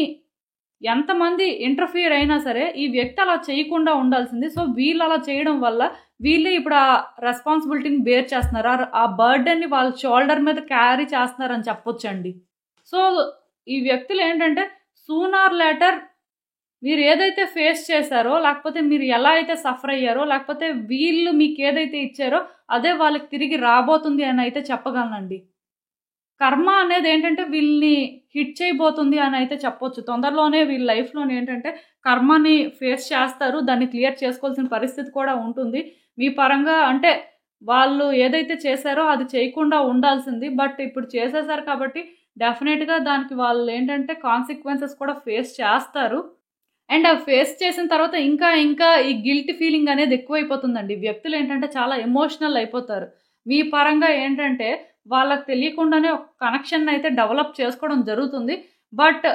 ఎంతమంది ఇంటర్ఫియర్ అయినా సరే ఈ వ్యక్తి అలా చేయకుండా ఉండాల్సింది. సో వీళ్ళు అలా చేయడం వల్ల వీళ్ళే ఇప్పుడు ఆ రెస్పాన్సిబిలిటీని బేర్ చేస్తున్నారు. ఆ బర్డెన్ని వాళ్ళ షోల్డర్ మీద క్యారీ చేస్తున్నారని చెప్పొచ్చండి. సో ఈ వ్యక్తులు ఏంటంటే సూన్ ఆర్ లేటర్ మీరు ఏదైతే ఫేస్ చేశారో, లేకపోతే మీరు ఎలా అయితే సఫర్ అయ్యారో, లేకపోతే వీళ్ళు మీకు ఏదైతే ఇచ్చారో అదే వాళ్ళకి తిరిగి రాబోతుంది అని అయితే చెప్పగలనండి. కర్మ అనేది ఏంటంటే వీళ్ళని హిట్ చేయబోతుంది అని అయితే చెప్పొచ్చు. తొందరలోనే వీళ్ళ లైఫ్‌లోనే ఏంటంటే కర్మని ఫేస్ చేస్తారు. దాన్ని క్లియర్ చేసుకోవాల్సిన పరిస్థితి కూడా ఉంటుంది. మీ పరంగా అంటే వాళ్ళు ఏదైతే చేశారో అది చేయకుండా ఉండాల్సింది. బట్ ఇప్పుడు చేసేసారు కాబట్టి డెఫినిట్‌గా దానికి వాళ్ళు ఏంటంటే కాన్సిక్వెన్సెస్ కూడా ఫేస్ చేస్తారు. అండ్ అవి ఫేస్ చేసిన తర్వాత ఇంకా ఈ గిల్ట్ ఫీలింగ్ అనేది ఎక్కువైపోతుందండి. వ్యక్తులు ఏంటంటే చాలా ఎమోషనల్ అయిపోతారు. మీ పరంగా ఏంటంటే వాళ్ళకి తెలియకుండానే ఒక కనెక్షన్ అయితే డెవలప్ చేసుకోవడం జరుగుతుంది. బట్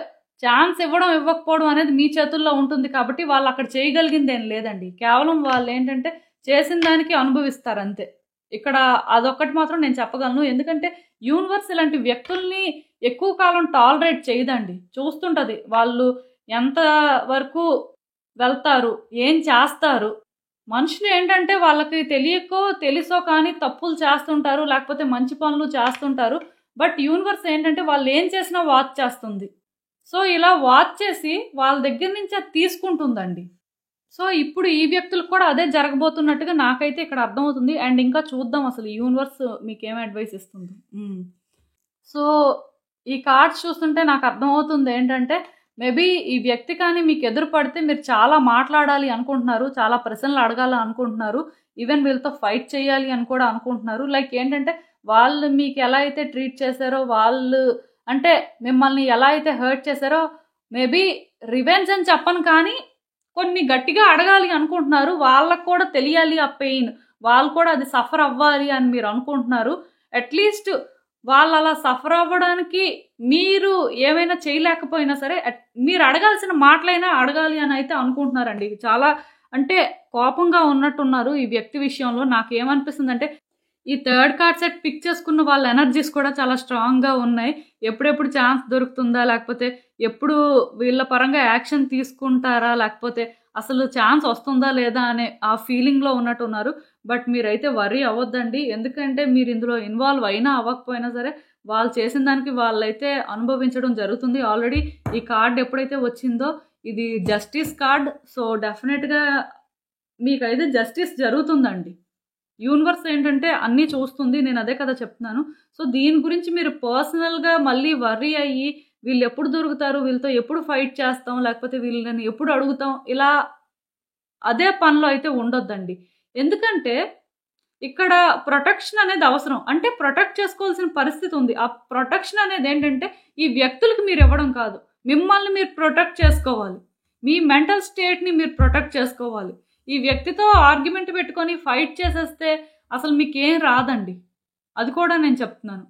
ఛాన్స్ ఇవ్వడం, ఇవ్వకపోవడం అనేది మీ చేతుల్లో ఉంటుంది కాబట్టి వాళ్ళు అక్కడ చేయగలిగిందేం లేదండి. కేవలం వాళ్ళు ఏంటంటే చేసిన దానికి అనుభవిస్తారు అంతే. ఇక్కడ అదొక్కటి మాత్రం నేను చెప్పగలను. ఎందుకంటే యూనివర్స్ ఇలాంటి వ్యక్తుల్ని ఎక్కువ కాలం టాలరేట్ చేయదండి. చూస్తుంటది. వాళ్ళు ఎంత వరకు వెళ్తారు, ఏం చేస్తారు. మనుషులు ఏంటంటే వాళ్ళకి తెలియకో, తెలుసో కానీ తప్పులు చేస్తుంటారు. లేకపోతే మంచి పనులు చేస్తుంటారు. బట్ యూనివర్స్ ఏంటంటే వాళ్ళు ఏం చేసినా వాచ్ చేస్తుంది. సో ఇలా వాచ్ చేసి వాళ్ళ దగ్గర నుంచి అది తీసుకుంటుందండి. సో ఇప్పుడు ఈ వ్యక్తులకు కూడా అదే జరగబోతున్నట్టుగా నాకైతే ఇక్కడ అర్థమవుతుంది. అండ్ ఇంకా చూద్దాం అసలు యూనివర్స్ మీకేం అడ్వైస్ ఇస్తుంది. సో ఈ కార్డ్స్ చూస్తుంటే నాకు అర్థమవుతుంది ఏంటంటే మేబీ ఈ వ్యక్తి కానీ మీకు ఎదురు పడితే మీరు చాలా మాట్లాడాలి అనుకుంటున్నారు. చాలా ప్రశ్నలు అడగాలి అనుకుంటున్నారు. ఈవెన్ వీళ్ళతో ఫైట్ చేయాలి అని కూడా అనుకుంటున్నారు. లైక్ ఏంటంటే వాళ్ళు మీకు ఎలా అయితే ట్రీట్ చేశారో, వాళ్ళు అంటే మిమ్మల్ని ఎలా అయితే హర్ట్ చేశారో మేబీ రివెంజ్ అని చెప్పను కానీ కొన్ని గట్టిగా అడగాలి అనుకుంటున్నారు. వాళ్ళకు కూడా తెలియాలి ఆ పెయిన్. వాళ్ళు కూడా అది సఫర్ అవ్వాలి అని మీరు అనుకుంటున్నారు. అట్లీస్ట్ వాళ్ళు అలా సఫర్ అవ్వడానికి మీరు ఏమైనా చేయలేకపోయినా సరే మీరు అడగాల్సిన మాటలైనా అడగాలి అని అయితే అనుకుంటున్నారండి. చాలా అంటే కోపంగా ఉన్నట్టున్నారు ఈ వ్యక్తి విషయంలో. నాకేమనిపిస్తుందంటే ఈ థర్డ్ కార్డ్ సెట్ పిక్ చేసుకున్న వాళ్ళ ఎనర్జీస్ కూడా చాలా స్ట్రాంగ్గా ఉన్నాయి. ఎప్పుడెప్పుడు ఛాన్స్ దొరుకుతుందా, లేకపోతే ఎప్పుడు వీళ్ళ పరంగా యాక్షన్ తీసుకుంటారా, లేకపోతే అసలు ఛాన్స్ వస్తుందా లేదా అనే ఆ ఫీలింగ్లో ఉన్నట్టున్నారు. బట్ మీరైతే వర్రీ అవ్వద్దండి. ఎందుకంటే మీరు ఇందులో ఇన్వాల్వ్ అయినా అవ్వకపోయినా సరే వాళ్ళు చేసిన దానికి వాళ్ళైతే అనుభవించడం జరుగుతుంది. ఆల్రెడీ ఈ కార్డ్ ఎప్పుడైతే వచ్చిందో ఇది జస్టిస్ కార్డ్. సో డెఫినెట్గా మీకైతే జస్టిస్ జరుగుతుందండి. యూనివర్స్ ఏంటంటే అన్నీ చూస్తుంది. నేను అదే కదా చెప్తున్నాను. సో దీని గురించి మీరు పర్సనల్గా మళ్ళీ వర్రీ అయ్యి వీళ్ళు ఎప్పుడు దొరుకుతారు, వీళ్ళతో ఎప్పుడు ఫైట్ చేస్తాం, లేకపోతే వీళ్ళని ఎప్పుడు అడుగుతాం, ఇలా అదే పనిలో అయితే ఉండొద్దండి. ఎందుకంటే ఇక్కడ ప్రొటెక్షన్ అనేది అవసరం. అంటే ప్రొటెక్ట్ చేసుకోవాల్సిన పరిస్థితి ఉంది. ఆ ప్రొటెక్షన్ అనేది ఏంటంటే ఈ వ్యక్తులకు మీరు ఇవ్వడం కాదు, మిమ్మల్ని మీరు ప్రొటెక్ట్ చేసుకోవాలి. మీ మెంటల్ స్టేట్ని మీరు ప్రొటెక్ట్ చేసుకోవాలి. ఈ వ్యక్తితో ఆర్గ్యుమెంట్ పెట్టుకొని ఫైట్ చేసేస్తే అసలు మీకేం రాదండి. అది కూడా నేను చెప్తున్నాను.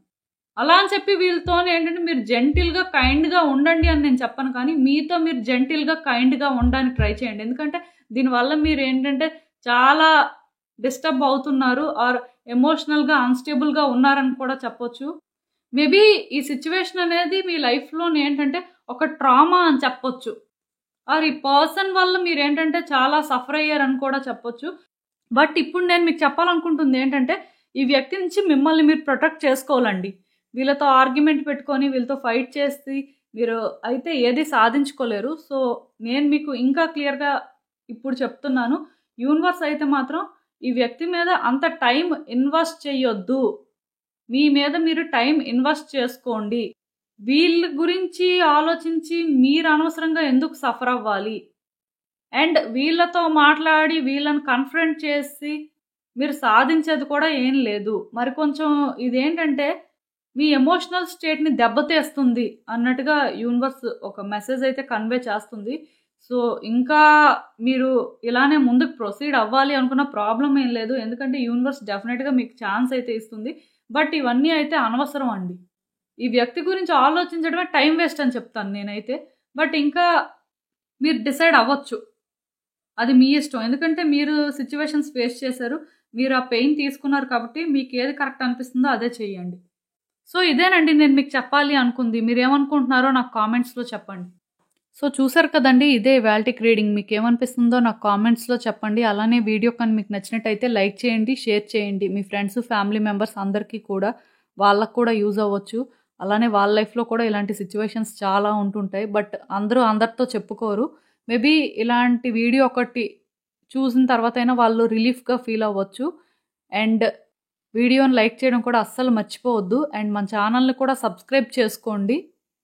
అలా అని చెప్పి వీళ్ళతో ఏంటంటే మీరు జెంటిల్గా కైండ్గా ఉండండి అని నేను చెప్పను, కానీ మీతో మీరు జెంటిల్గా కైండ్గా ఉండడానికి ట్రై చేయండి. ఎందుకంటే దీనివల్ల మీరు ఏంటంటే చాలా డిస్టర్బ్ అవుతున్నారు ఆర్ ఎమోషనల్గా అన్స్టేబుల్గా ఉన్నారని కూడా చెప్పొచ్చు. మేబీ ఈ సిచ్యువేషన్ అనేది మీ లైఫ్లో ఏంటంటే ఒక ట్రామా అని చెప్పొచ్చు. ఆర్ ఈ పర్సన్ వల్ల మీరు ఏంటంటే చాలా సఫర్ అయ్యారని కూడా చెప్పొచ్చు. బట్ ఇప్పుడు నేను మీకు చెప్పాలనుకుంటుంది ఏంటంటే ఈ వ్యక్తి నుంచి మిమ్మల్ని మీరు ప్రొటెక్ట్ చేసుకోవాలండి. వీళ్ళతో ఆర్గ్యుమెంట్ పెట్టుకొని వీళ్ళతో ఫైట్ చేసి మీరు అయితే ఏది సాధించుకోలేరు. సో నేను మీకు ఇంకా క్లియర్గా ఇప్పుడు చెప్తున్నాను. యూనివర్స్ అయితే మాత్రం ఈ వ్యక్తి మీద అంత టైం ఇన్వెస్ట్ చేయొద్దు. మీ మీద మీరు టైం ఇన్వెస్ట్ చేసుకోండి. వీళ్ళ గురించి ఆలోచించి మీరు అనవసరంగా ఎందుకు సఫర్ అవ్వాలి. అండ్ వీళ్ళతో మాట్లాడి వీళ్ళని కన్ఫ్రంట్ చేసి మీరు సాధించేది కూడా ఏం లేదు. మరి కొంచెం ఇదేంటంటే మీ ఎమోషనల్ స్టేట్ని దెబ్బతీస్తుంది అన్నట్టుగా యూనివర్స్ ఒక మెసేజ్ అయితే కన్వే చేస్తుంది. సో ఇంకా మీరు ఇలానే ముందుకు ప్రొసీడ్ అవ్వాలి అనుకున్న ప్రాబ్లం ఏం లేదు. ఎందుకంటే యూనివర్స్ డెఫినెట్గా మీకు ఛాన్స్ అయితే ఇస్తుంది. బట్ ఇవన్నీ అయితే అనవసరం అండి. ఈ వ్యక్తి గురించి ఆలోచించడమే టైం వేస్ట్ అని చెప్తాను నేనైతే. బట్ ఇంకా మీరు డిసైడ్ అవ్వచ్చు, అది మీ ఇష్టం. ఎందుకంటే మీరు సిచ్యువేషన్స్ ఫేస్ చేశారు, మీరు ఆ పెయిన్ తీసుకున్నారు కాబట్టి మీకు ఏది కరెక్ట్ అనిపిస్తుందో అదే చేయండి. సో ఇదేనండి నేను మీకు చెప్పాలి అనుకుంది. మీరు ఏమనుకుంటున్నారో నాకు కామెంట్స్లో చెప్పండి. సో చూసారు కదండీ! ఇదే ఇవాల్టికి రీడింగ్. మీకేమనిపిస్తుందో నాకు కామెంట్స్‌లో చెప్పండి. అలానే వీడియో కానీ మీకు నచ్చినట్టయితే లైక్ చేయండి, షేర్ చేయండి. మీ ఫ్రెండ్స్, ఫ్యామిలీ మెంబర్స్ అందరికీ కూడా వాళ్ళకి కూడా యూజ్ అవ్వచ్చు. అలానే వాళ్ళ లైఫ్‌లో కూడా ఇలాంటి సిట్యుయేషన్స్ చాలా ఉంటుంటాయి. బట్ అందరూ అందరితో చెప్పుకోరు. మేబీ ఇలాంటి వీడియో ఒకటి చూసిన తర్వాతైనా వాళ్ళు రిలీఫ్‌గా ఫీల్ అవ్వచ్చు. అండ్ వీడియోని లైక్ చేయడం కూడా అస్సలు మర్చిపోవద్దు. అండ్ మన ఛానల్‌ని కూడా సబ్స్క్రైబ్ చేసుకోండి.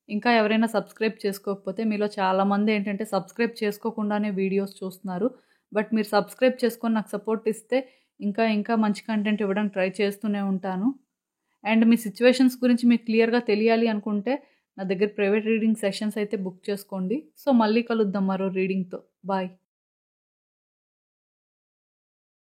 ఇంకా ఎవరైనా సబ్స్క్రైబ్ చేసుకోకపోతే మీలో చాలామంది ఏంటంటే సబ్స్క్రైబ్ చేసుకోకుండానే వీడియోస్ చూస్తున్నారు. బట్ మీరు సబ్స్క్రైబ్ చేసుకొని నాకు సపోర్ట్ ఇస్తే ఇంకా ఇంకా మంచి కంటెంట్ ఇవ్వడానికి ట్రై చేస్తూనే ఉంటాను. అండ్ మీ సిట్యుయేషన్స్ గురించి మీకు క్లియర్‌గా తెలియాలి అనుకుంటే నా దగ్గర ప్రైవేట్ రీడింగ్ సెషన్స్ అయితే బుక్ చేసుకోండి. సో మళ్ళీ కలుద్దాం మరో రీడింగ్‌తో. బాయ్.